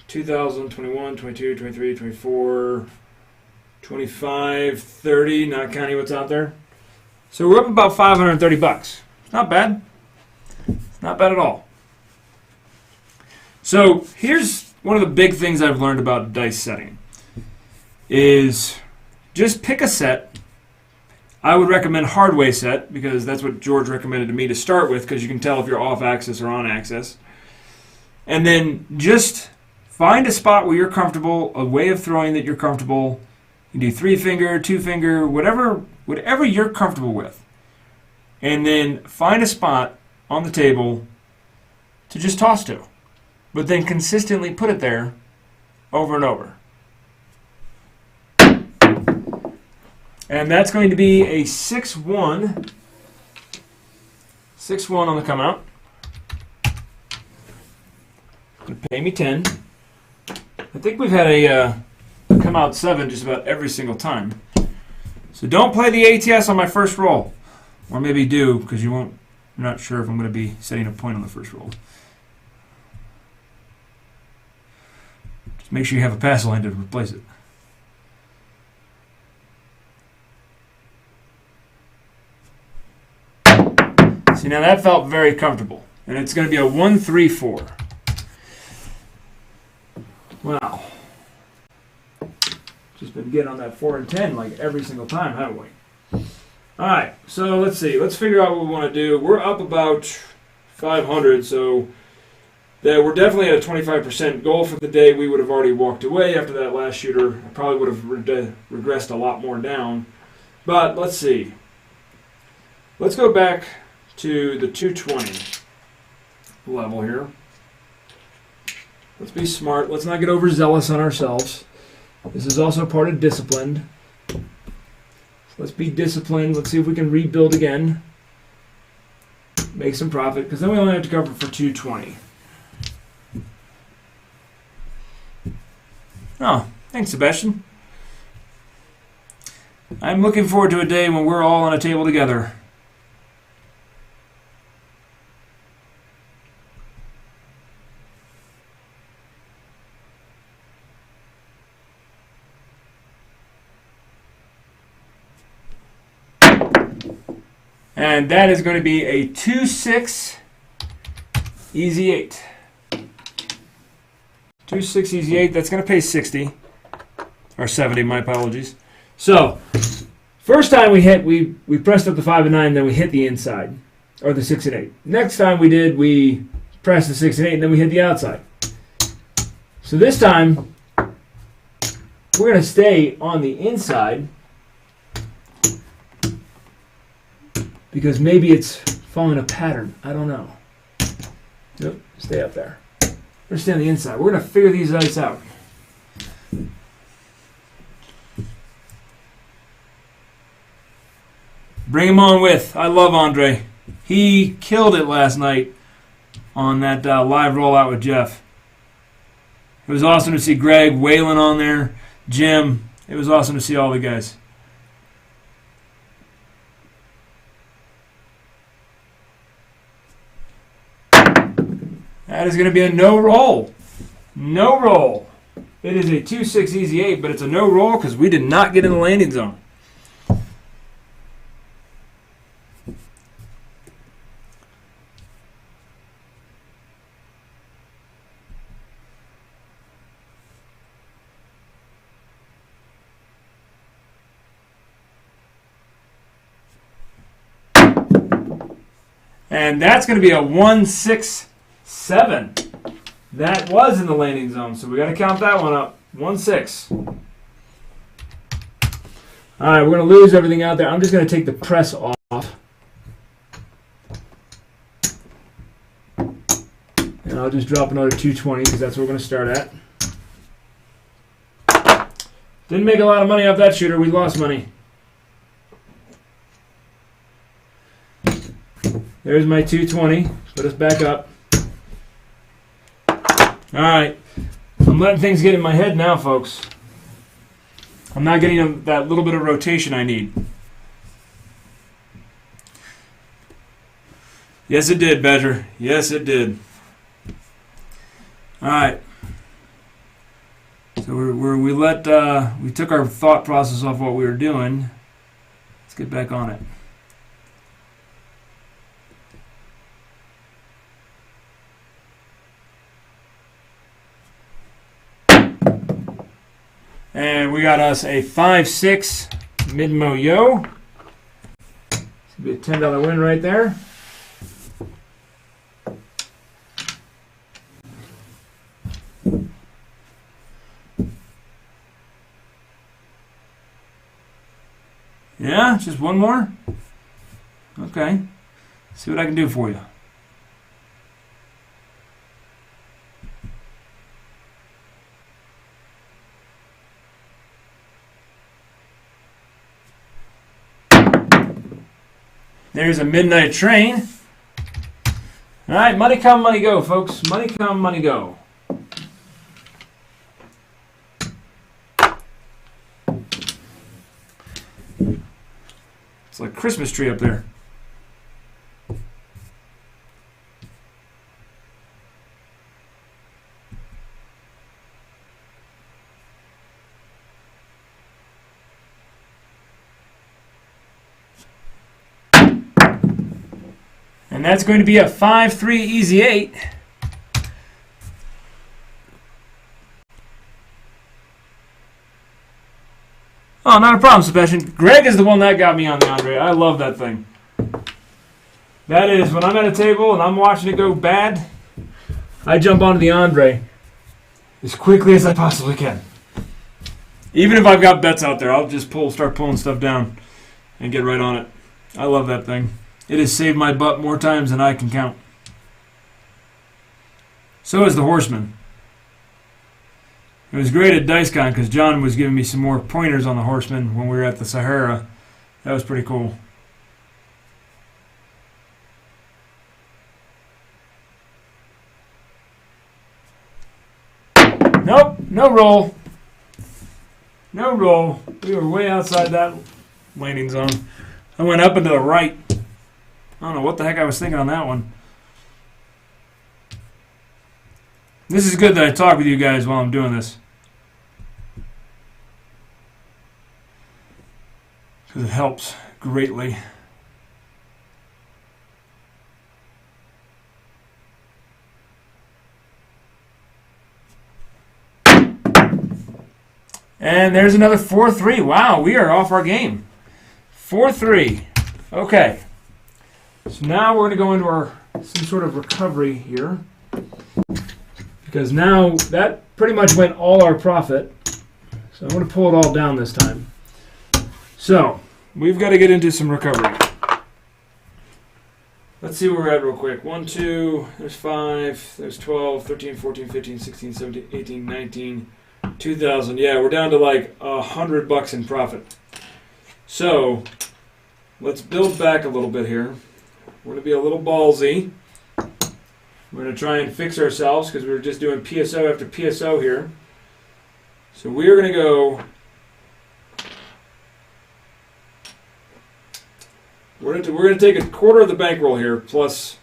2,000, 21, 22, 23, 24, 25, 30, not counting what's out there. So we're up about $530. It's not bad. It's not bad at all. So here's one of the big things I've learned about dice setting is just pick a set. I would recommend Hardway set because that's what George recommended to me to start with because you can tell if you're off axis or on axis. And then just find a spot where you're comfortable, a way of throwing that you're comfortable. You can do 3-finger, 2-finger, whatever you're comfortable with. And then find a spot on the table to just toss to. But then consistently put it there over and over. And that's going to be a 6-1. 6-1 on the come out. Going to pay me 10. I think we've had a come out 7 just about every single time. So don't play the ATS on my first roll. Or maybe do, because you're not sure if I'm going to be setting a point on the first roll. Just make sure you have a pass line to replace it. See, now that felt very comfortable. And it's going to be a 1-3-4. Wow. Just been getting on that 4 and 10 like every single time, haven't we? Alright, so let's see. Let's figure out what we want to do. We're up about 500, so that we're definitely at a 25% goal for the day. We would have already walked away after that last shooter. I probably would have regressed a lot more down. But let's see. Let's go back to the 220 level here. Let's be smart. Let's not get overzealous on ourselves. This is also part of discipline. So let's be disciplined. Let's see if we can rebuild again. Make some profit, because then we only have to cover for 220. Oh, thanks, Sebastian. I'm looking forward to a day when we're all on a table together. And that is going to be a 2-6 easy 8. 2-6 easy 8. That's going to pay 60. Or 70, my apologies. So, first time we hit, we pressed up the 5 and 9, then we hit the inside. or the 6 and 8. Next time we pressed the 6 and 8, and then we hit the outside. So this time, we're going to stay on the inside because maybe it's following a pattern. I don't know. Nope, stay up there. We're going to stay on the inside. We're going to figure these dice out. Bring him on with. I love Andre. He killed it last night on that live rollout with Jeff. It was awesome to see Greg, Waylon on there, Jim. It was awesome to see all the guys. That is going to be a no roll. No roll. It is a 2-6 easy 8, but it's a no roll because we did not get in the landing zone. And that's going to be a 1-6-7. That was in the landing zone, so we got to count that one up. 1-6. All right, we're going to lose everything out there. I'm just going to take the press off. And I'll just drop another 220 because that's what we're going to start at. Didn't make a lot of money off that shooter. We lost money. There's my 220. Put us back up. All right. I'm letting things get in my head now, folks. I'm not getting that little bit of rotation I need. Yes, it did, Badger. Yes, it did. All right. So we took our thought process off what we were doing. Let's get back on it. And we got us a 5-6 mid-mo yo. It's going to be a $10 win right there. Yeah, just one more? Okay. See what I can do for you. There's a midnight train. All right, money come, money go, folks. Money come, money go. It's like a Christmas tree up there. And that's going to be a 5-3 easy 8. Oh, not a problem, Sebastian. Greg is the one that got me on the Andre. I love that thing. That is, when I'm at a table and I'm watching it go bad, I jump onto the Andre as quickly as I possibly can. Even if I've got bets out there, I'll just start pulling stuff down and get right on it. I love that thing. It has saved my butt more times than I can count. So is the Horseman. It was great at DiceCon because John was giving me some more pointers on the Horseman when we were at the Sahara. That was pretty cool. Nope, no roll. No roll. We were way outside that landing zone. I went up and to the right. I don't know what the heck I was thinking on that one. This is good that I talk with you guys while I'm doing this. Because it helps greatly. And there's another 4-3. Wow, we are off our game. 4-3. Okay. So now we're going to go into some sort of recovery here, because now that pretty much went all our profit. So I'm going to pull it all down this time. So we've got to get into some recovery. Let's see where we're at real quick. 1, 2, there's 5, there's 12, 13, 14, 15, 16, 17, 18, 19, 2,000. Yeah, we're down to like $100 in profit. So let's build back a little bit here. We're going to be a little ballsy. We're going to try and fix ourselves because we were just doing PSO after PSO here. So we're going to go... We're going to take a quarter of the bankroll here plus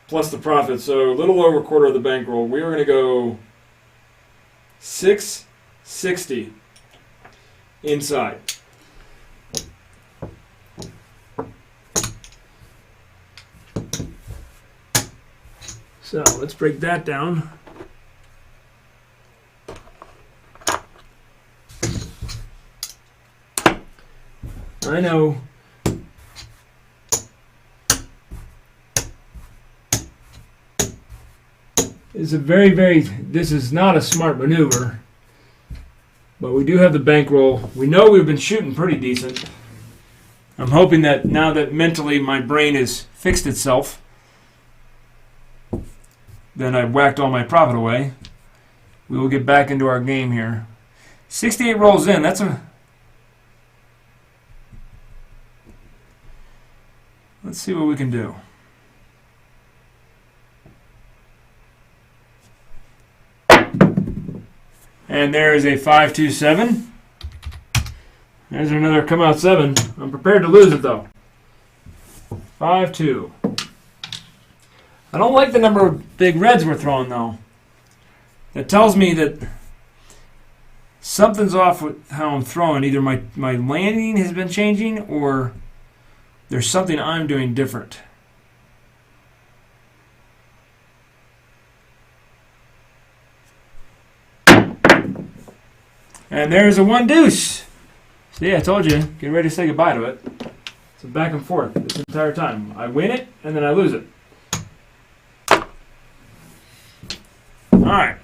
the profit. So a little over a quarter of the bankroll. We are going to go $660 inside. So let's break that down. I know this is not a smart maneuver, but we do have the bankroll. We know we've been shooting pretty decent. I'm hoping that now that mentally my brain has fixed itself, then I whacked all my profit away, we will get back into our game here. 68 rolls in. Let's see what we can do. And there is a 5-2-7. There's another come out 7. I'm prepared to lose it though. 5-2. I don't like the number of big reds we're throwing though. That tells me that something's off with how I'm throwing. Either my landing has been changing or there's something I'm doing different. And there's a 1 deuce. See, I told you, get ready to say goodbye to it. It's a back and forth this entire time. I win it, and then I lose it. Alright.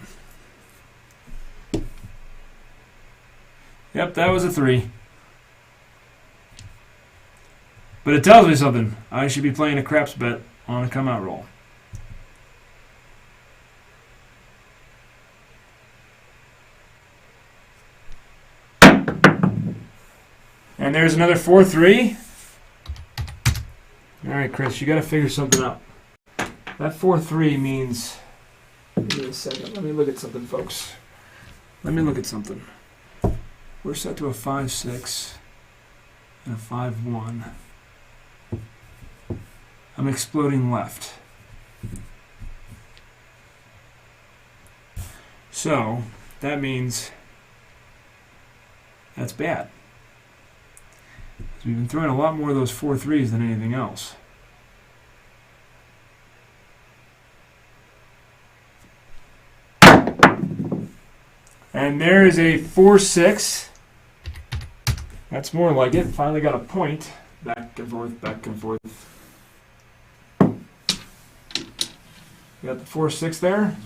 Yep, that was a 3. But it tells me something. I should be playing a craps bet on a come out roll. And there's another 4-3. All right, Chris, you got to figure something out. That 4-3 means... Give me a second. Let me look at something, folks. Let me look at something. We're set to a 5-6 and a 5-1. I'm exploding left. So, that means that's bad. We've been throwing a lot more of those 4-3s than anything else. And there is a 4-6. That's more like it. Finally got a point. Back and forth, back and forth. You got the 4-6 there.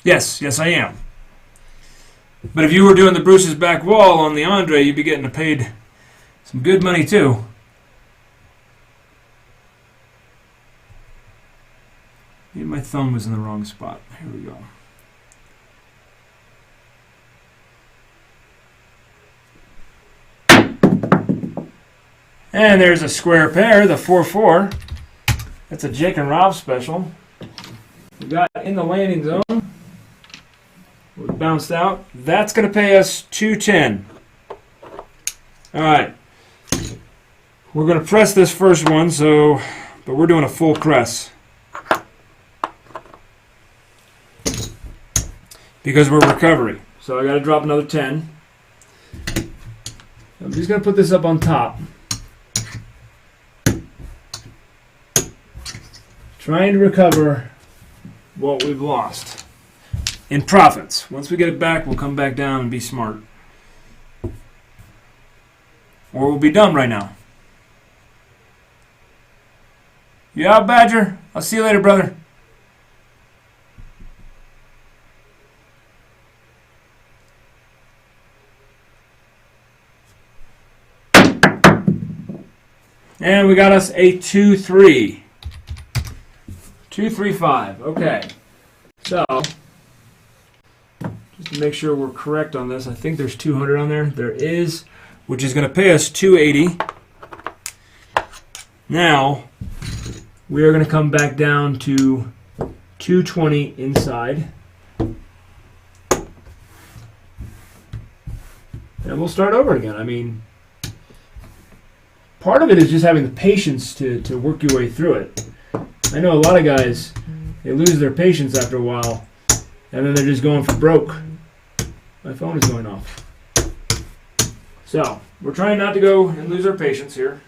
Yes, I am. But if you were doing the Bruce's back wall on the Andre, you'd be getting paid some good money too. Maybe my thumb was in the wrong spot. Here we go. And there's a square pair, the 4-4. That's a Jake and Rob special. We got in the landing zone. We bounced out. That's going to pay us $210. All right. We're going to press this first one, but we're doing a full press. Because we're recovery. So I got to drop another 10. I'm just going to put this up on top. Trying to recover what we've lost. in profits. Once we get it back, we'll come back down and be smart. Or we'll be dumb right now. You out, Badger? I'll see you later, brother. And we got us a 2-3. 2-3-5. Okay. So, just to make sure we're correct on this, I think there's 200 on there. There is, which is going to pay us 280. Now, we are going to come back down to 220 inside. And we'll start over again. I mean, part of it is just having the patience to work your way through it. I know a lot of guys, they lose their patience after a while, and then they're just going for broke. My phone is going off. So, we're trying not to go and lose our patience here.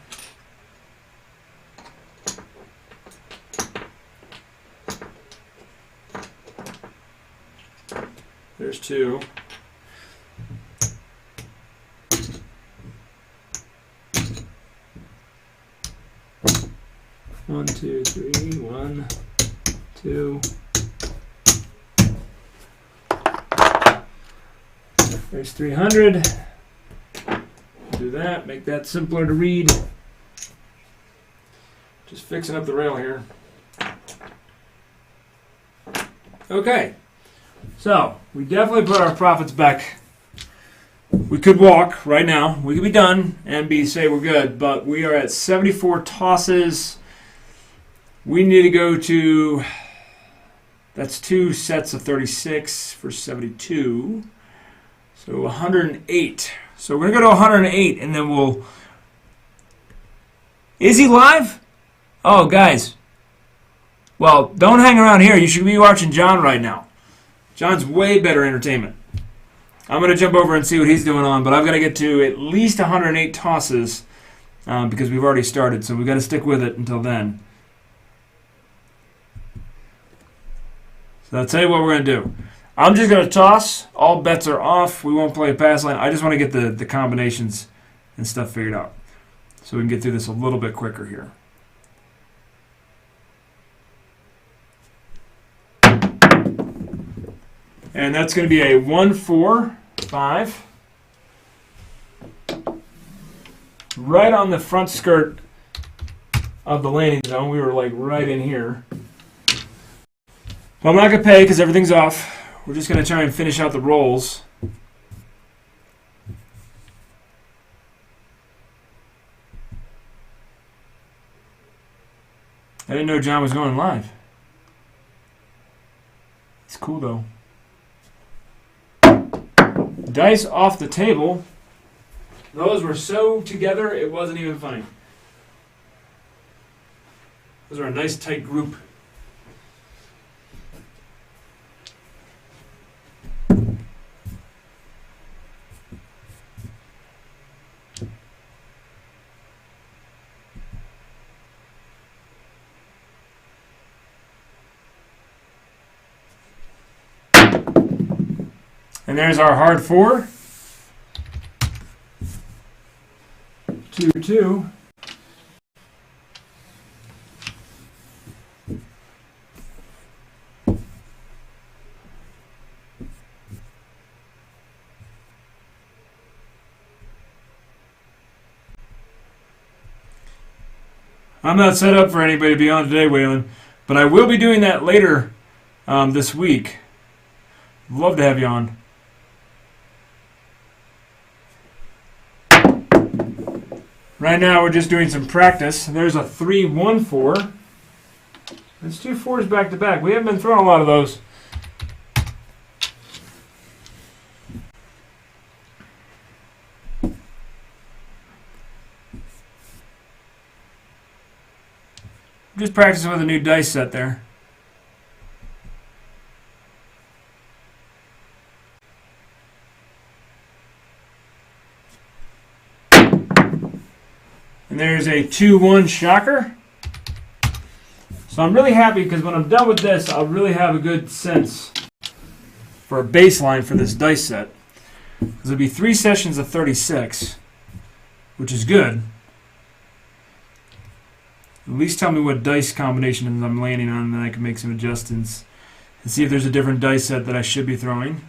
There's 2. One, two, three. 1, 2. There's 300. Do that. Make that simpler to read. Just fixing up the rail here. Okay. So, we definitely put our profits back. We could walk right now. We could be done and say we're good, but we are at 74 tosses. We need to go to, that's 2 sets of 36 for 72. So 108. So we're going to go to 108 and then we'll, is he live? Oh, guys. Well, don't hang around here. You should be watching John right now. John's way better entertainment. I'm going to jump over and see what he's doing on, but I've got to get to at least 108 tosses because we've already started, so we've got to stick with it until then. So I'll tell you what we're going to do. I'm just going to toss. All bets are off. We won't play a pass line. I just want to get the combinations and stuff figured out so we can get through this a little bit quicker here. And that's going to be a 1-4-5. Right on the front skirt of the landing zone. We were like right in here. Well, I'm not going to pay because everything's off. We're just going to try and finish out the rolls. I didn't know John was going live. It's cool though. Dice off the table. Those were so together, it wasn't even funny. Those are a nice tight group. And there's our hard 4. 2-2. I'm not set up for anybody to be on today, Waylon, but I will be doing that later this week. Love to have you on. Right now we're just doing some practice. There's a 3-1-4. That's 2 4s back to back. We haven't been throwing a lot of those. Just practicing with a new dice set there. And there's a 2-1 shocker. So I'm really happy because when I'm done with this, I'll really have a good sense for a baseline for this dice set. Because it'll be 3 sessions of 36, which is good. At least tell me what dice combinations I'm landing on, and then I can make some adjustments and see if there's a different dice set that I should be throwing.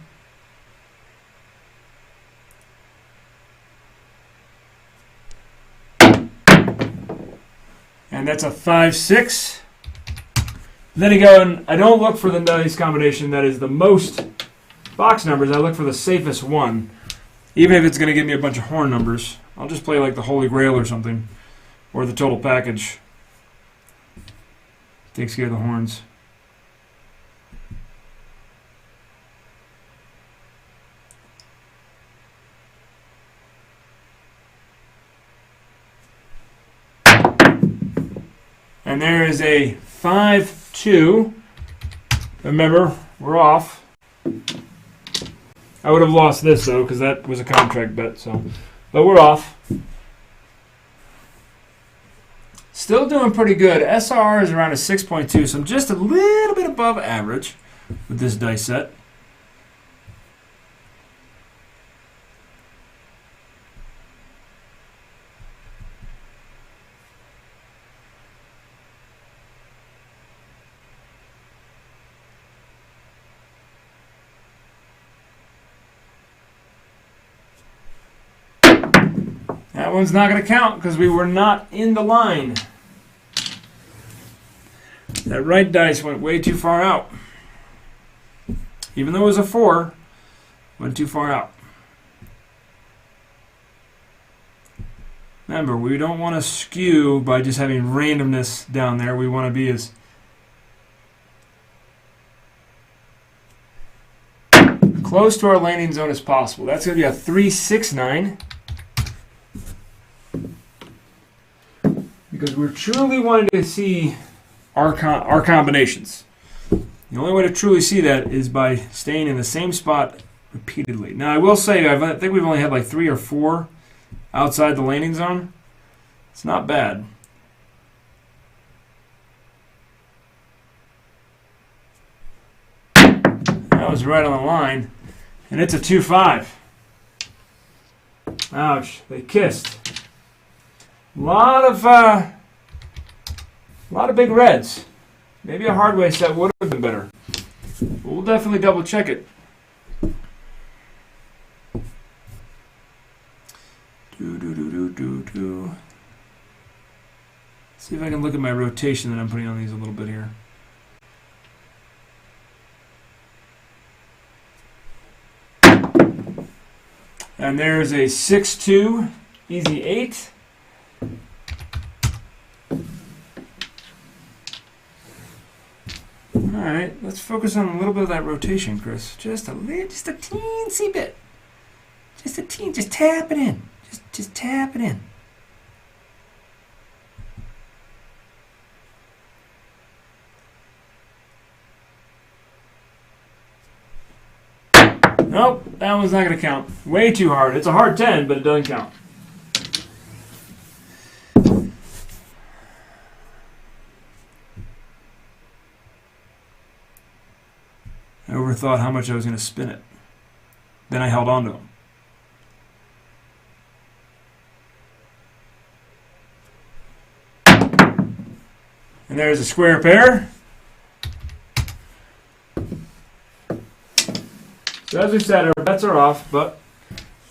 And that's a 5-6. Then you go, and I don't look for the dice combination that is the most box numbers. I look for the safest one. Even if it's going to give me a bunch of horn numbers, I'll just play like the Holy Grail or something, or the total package. Takes care of the horns. And there is a 5-2. Remember, we're off. I would have lost this though, because that was a contract bet. So, but we're off. Still doing pretty good. SR is around a 6.2, so I'm just a little bit above average with this dice set. That one's not going to count because we were not in the line. That right dice went way too far out. Even though it was a 4, went too far out. Remember, we don't want to skew by just having randomness down there. We want to be as close to our landing zone as possible. That's going to be a 3-6-9. Because we're truly wanting to see our combinations. The only way to truly see that is by staying in the same spot repeatedly. Now, I will say, I think we've only had like 3 or 4 outside the landing zone. It's not bad. That was right on the line. And it's a 2-5. Ouch. They kissed. A lot of big reds. Maybe a Hardway set would have been better. But we'll definitely double check it. See if I can look at my rotation that I'm putting on these a little bit here. And there's a 6-2, easy 8. All right, let's focus on a little bit of that rotation, Chris. Just a teensy bit. Just tap it in. Just tap it in. Nope, that one's not going to count. Way too hard. It's a hard 10, but it doesn't count. I overthought how much I was going to spin it. Then I held on to them. And there's a square pair. So as we said, our bets are off, but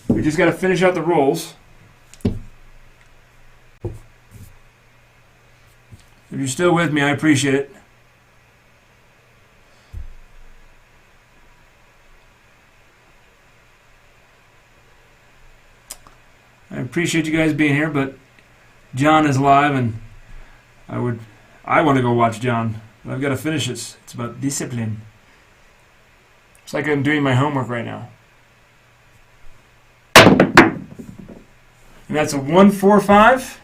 we just got to finish out the rolls. If you're still with me, I appreciate it. I appreciate you guys being here, but John is live, and I want to go watch John, but I've got to finish this. It's about discipline. It's like I'm doing my homework right now. And that's a 1-4-5.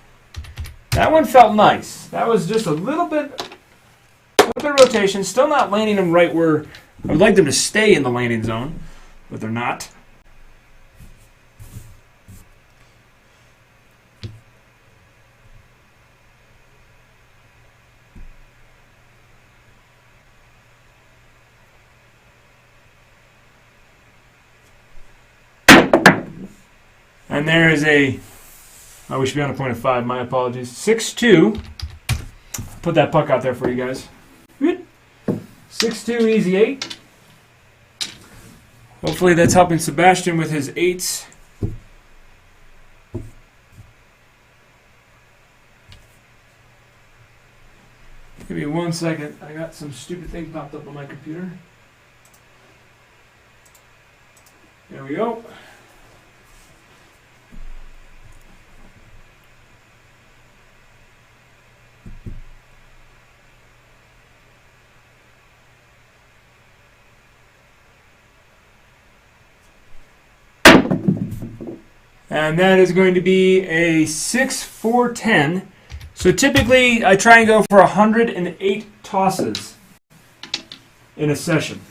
That one felt nice. That was just a little bit of rotation. Still not landing them right where I would like them to stay in the landing zone, but they're not. And there is a, oh, we should be on a point of 5, my apologies. 6-2. Put that puck out there for you guys. 6-2, easy 8. Hopefully that's helping Sebastian with his 8s. Give me 1 second. I got some stupid thing popped up on my computer. There we go. And that is going to be a 6-4-10. So typically I try and go for 108 tosses in a session.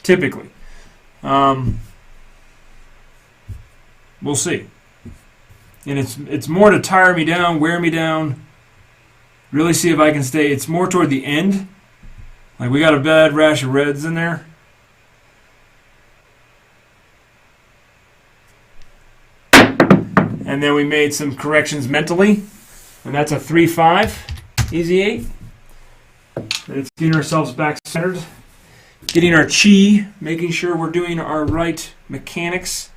Typically. We'll see. And it's more to tire me down, wear me down, really see if I can stay. It's more toward the end. Like we got a bad rash of reds in there. And then we made some corrections mentally. And that's a 3-5. Easy 8. And it's getting ourselves back centered. Getting our chi. Making sure we're doing our right mechanics.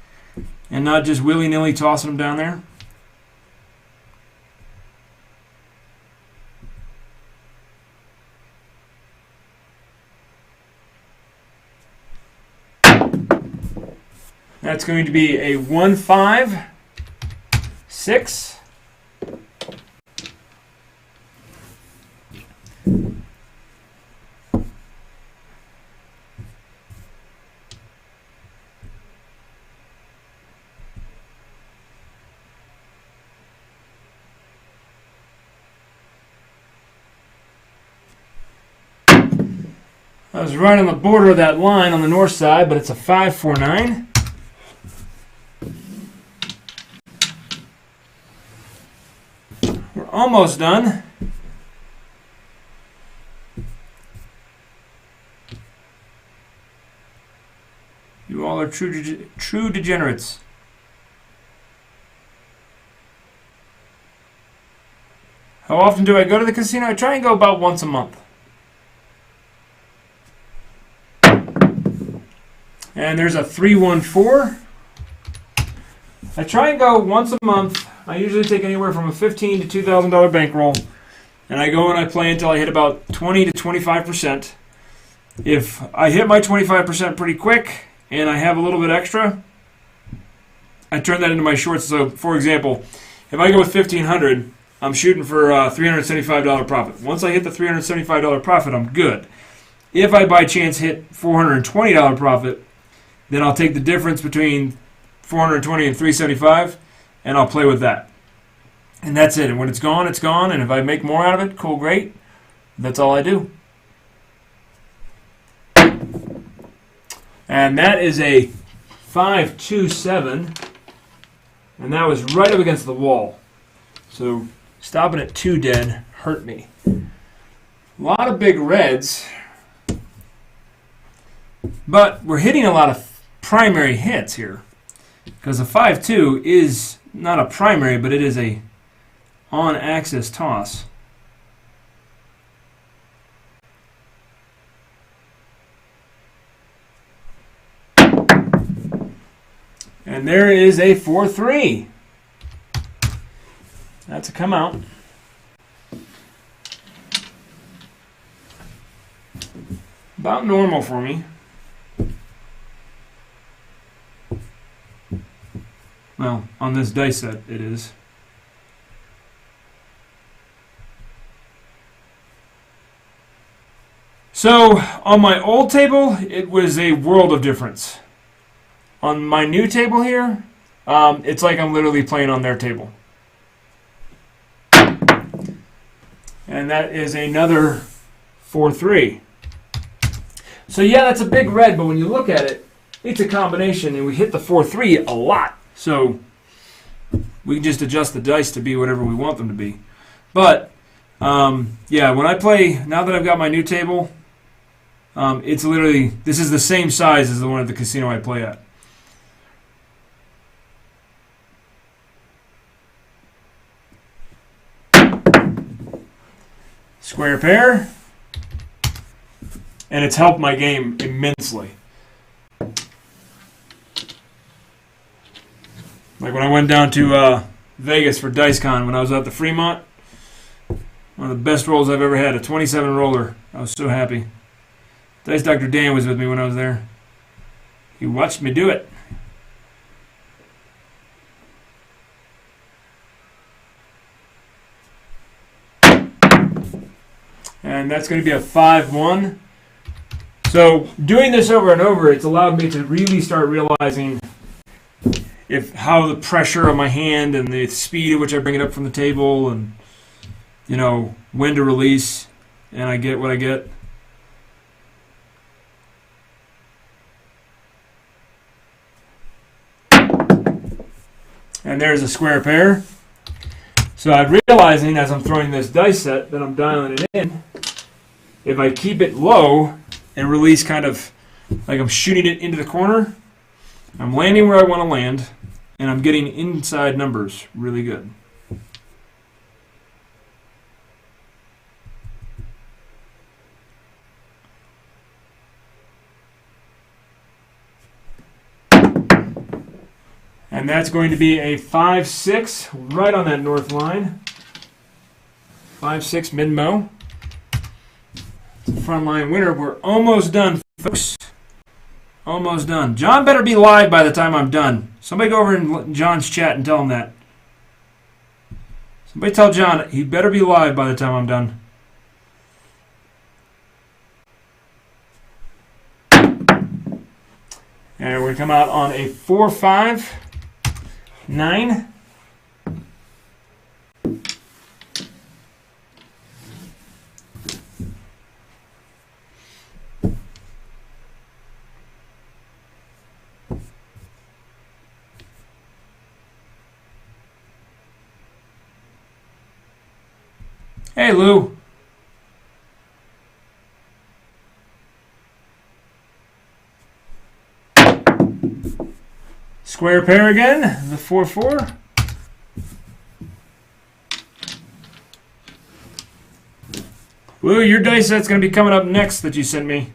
And not just willy-nilly tossing them down there. That's going to be a 1-5. 6. I was right on the border of that line on the north side, but it's a 5-4-9. We're almost done. You all are true degenerates. How often do I go to the casino? I try and go about once a month. And there's a 3-1-4. I try and go once a month. I usually take anywhere from a $1,500 to $2,000 bankroll. And I go and I play until I hit about 20 to 25%. If I hit my 25% pretty quick and I have a little bit extra, I turn that into my shorts. So, for example, if I go with $1,500, I'm shooting for a $375 profit. Once I hit the $375 profit, I'm good. If I by chance hit $420 profit, then I'll take the difference between 420 and 375, and I'll play with that. And that's it. And when it's gone, it's gone. And if I make more out of it, cool, great. That's all I do. And that is a 5-2-7. And that was right up against the wall. So stopping at 2 dead hurt me. A lot of big reds. But we're hitting a lot of primary hits here. Because a 5-2 is not a primary, but it is a on-axis toss. And there is a 4-3. That's a come out. About normal for me. Well, on this dice set, it is. So, on my old table, it was a world of difference. On my new table here, it's like I'm literally playing on their table. And that is another 4-3. So yeah, that's a big red, but when you look at it, it's a combination, and we hit the 4-3 a lot. So we can just adjust the dice to be whatever we want them to be. But, yeah, when I play, now that I've got my new table, it's literally, this is the same size as the one at the casino I play at. Square pair. And it's helped my game immensely. Like when I went down to Vegas for DiceCon when I was at the Fremont, one of the best rolls I've ever had, a 27 roller. I was so happy. Dice Dr. Dan was with me when I was there. He watched me do it. And that's going to be a 5-1. So doing this over and over, it's allowed me to really start realizing how the pressure on my hand and the speed at which I bring it up from the table and, you know, when to release, and I get what I get. And there's a square pair. So I'm realizing as I'm throwing this dice set that I'm dialing it in. If I keep it low and release kind of like I'm shooting it into the corner, I'm landing where I want to land, and I'm getting inside numbers really good. And that's going to be a 5-6 right on that north line. 5-6 mid-mo. It's a front line winner. We're almost done, folks. Almost done. John better be live by the time I'm done. Somebody go over in John's chat and tell him that. Somebody tell John he better be live by the time I'm done. And we're going to come out on a 4-5. 9. Hey, Lou. Square pair again, the 4-4. Lou, your dice set's going to be coming up next that you sent me.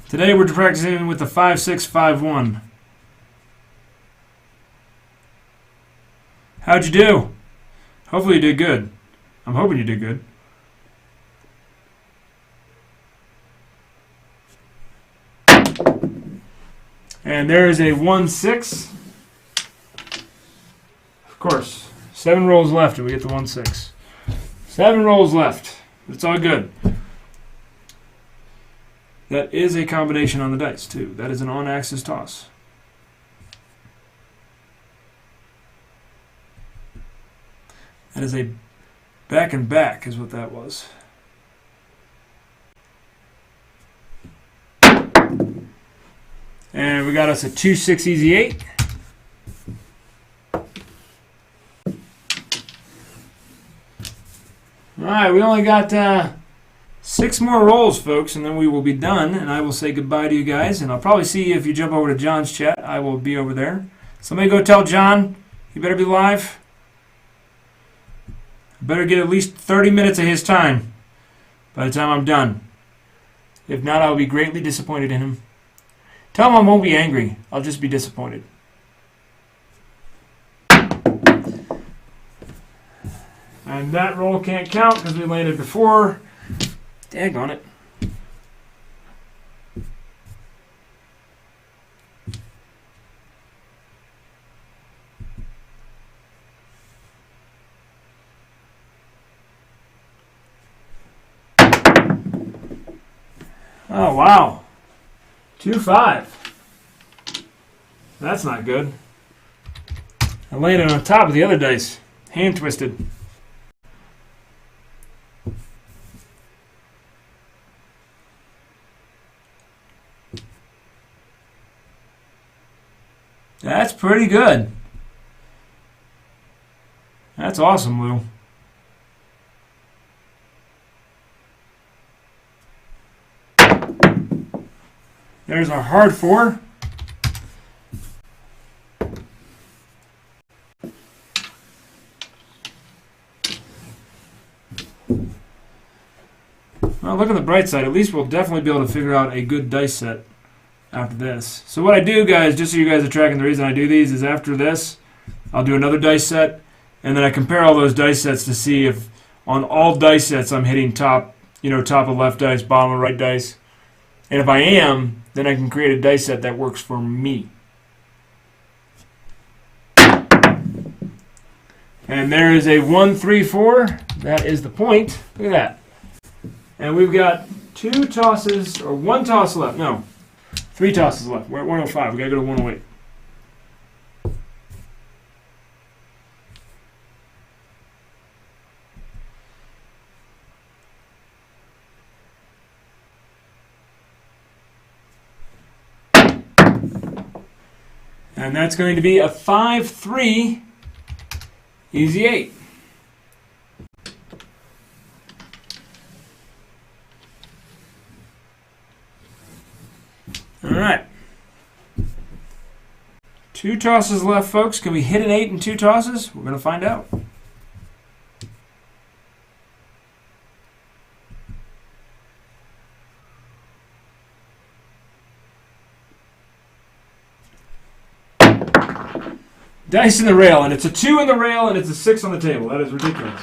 Today we're practicing with the 5-6, 5-1. How'd you do? Hopefully you did good. I'm hoping you did good. And there is a 1-6. Of course, 7 rolls left and we get the 1-6. 7 rolls left. It's all good. That is a combination on the dice, too. That is an on-axis toss. That is a back and back is what that was. And we got us a 2-6 easy 8. Alright, we only got 6 more rolls, folks, and then we will be done, and I will say goodbye to you guys, and I'll probably see you if you jump over to John's chat. I will be over there. Somebody go tell John he better be live. Better get at least 30 minutes of his time by the time I'm done. If not, I'll be greatly disappointed in him. Tell him I won't be angry. I'll just be disappointed. And that roll can't count because we landed before. Daggone it. Oh, wow. 2-5. That's not good. I landed on top of the other dice. Hand twisted. That's pretty good. That's awesome, Lou. There's our hard 4. Well, look on the bright side. At least we'll definitely be able to figure out a good dice set after this. So what I do, guys, just so you guys are tracking, the reason I do these is after this, I'll do another dice set, and then I compare all those dice sets to see if on all dice sets I'm hitting top of left dice, bottom of right dice. And if I am, then I can create a dice set that works for me. And there is a 1, 3, 4. That is the point. Look at that. And we've got 2 tosses, or 1 toss left. No, 3 tosses left. We're at 105. We got to go to 108. And that's going to be a 5-3 easy 8. All right. 2 tosses left, folks. Can we hit an 8 in 2 tosses? We're going to find out. Dice in the rail, and it's a 2 in the rail, and it's a 6 on the table. That is ridiculous.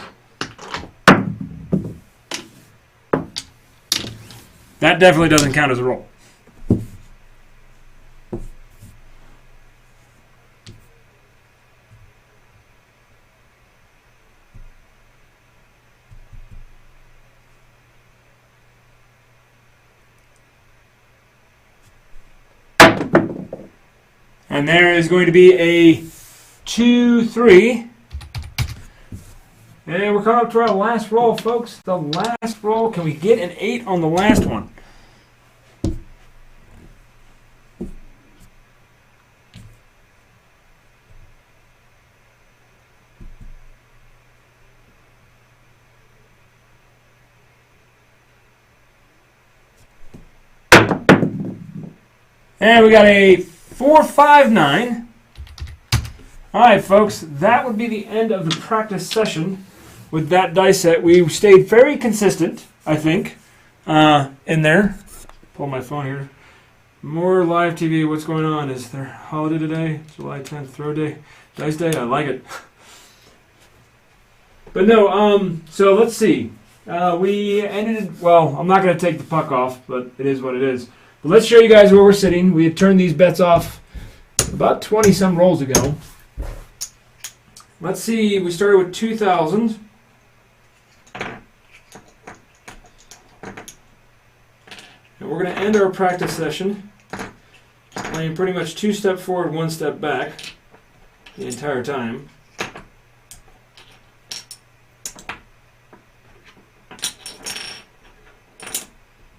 That definitely doesn't count as a roll. And there is going to be a 2, 3. And we're coming up to our last roll, folks. The last roll. Can we get an 8 on the last one? And we got a 4, 5, 9. All right, folks, that would be the end of the practice session with that dice set. We stayed very consistent, I think, in there. Pull my phone here. More live TV. What's going on? Is there a holiday today? July 10th, throw day, dice day. I like it. But no, so let's see. We ended, well, I'm not going to take the puck off, but it is what it is. But let's show you guys where we're sitting. We had turned these bets off about 20-some rolls ago. Let's see, we started with 2,000. And we're going to end our practice session playing pretty much 2 steps forward, 1 step back the entire time.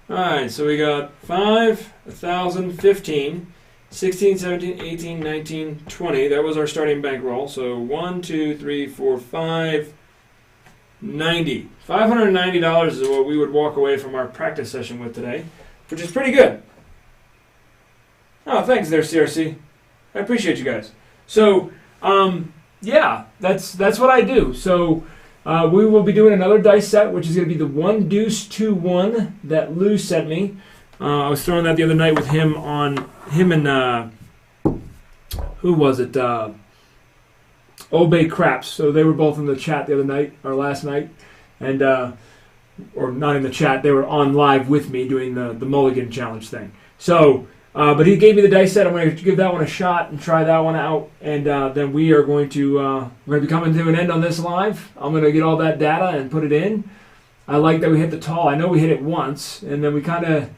Alright, so we got 5, 1,000, 15, 16, 17, 18, 19, 20. That was our starting bankroll. So 1, 2, 3, 4, 5, 90. $590 is what we would walk away from our practice session with today, which is pretty good. Oh, thanks there, CRC. I appreciate you guys. So, yeah, that's what I do. So we will be doing another dice set, which is going to be the 1 deuce 2 1 that Lou sent me. I was throwing that the other night with him and who was it? Obey Craps. So they were both in the chat the other night or last night, and or not in the chat. They were on live with me doing the Mulligan challenge thing. So, but he gave me the dice set. I'm going to give that one a shot and try that one out, and then we are going to be coming to an end on this live. I'm going to get all that data and put it in. I like that we hit the tall. I know we hit it once, and then we kind of.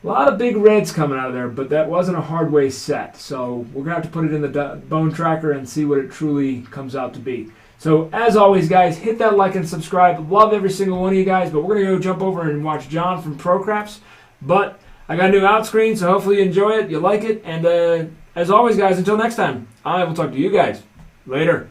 A lot of big reds coming out of there, but that wasn't a Hardway set. So we're going to have to put it in the bone tracker and see what it truly comes out to be. So as always, guys, hit that like and subscribe. Love every single one of you guys, but we're going to go jump over and watch John from Pro Craps. But I got a new out screen, so hopefully you enjoy it, you like it. And as always, guys, until next time, I will talk to you guys later.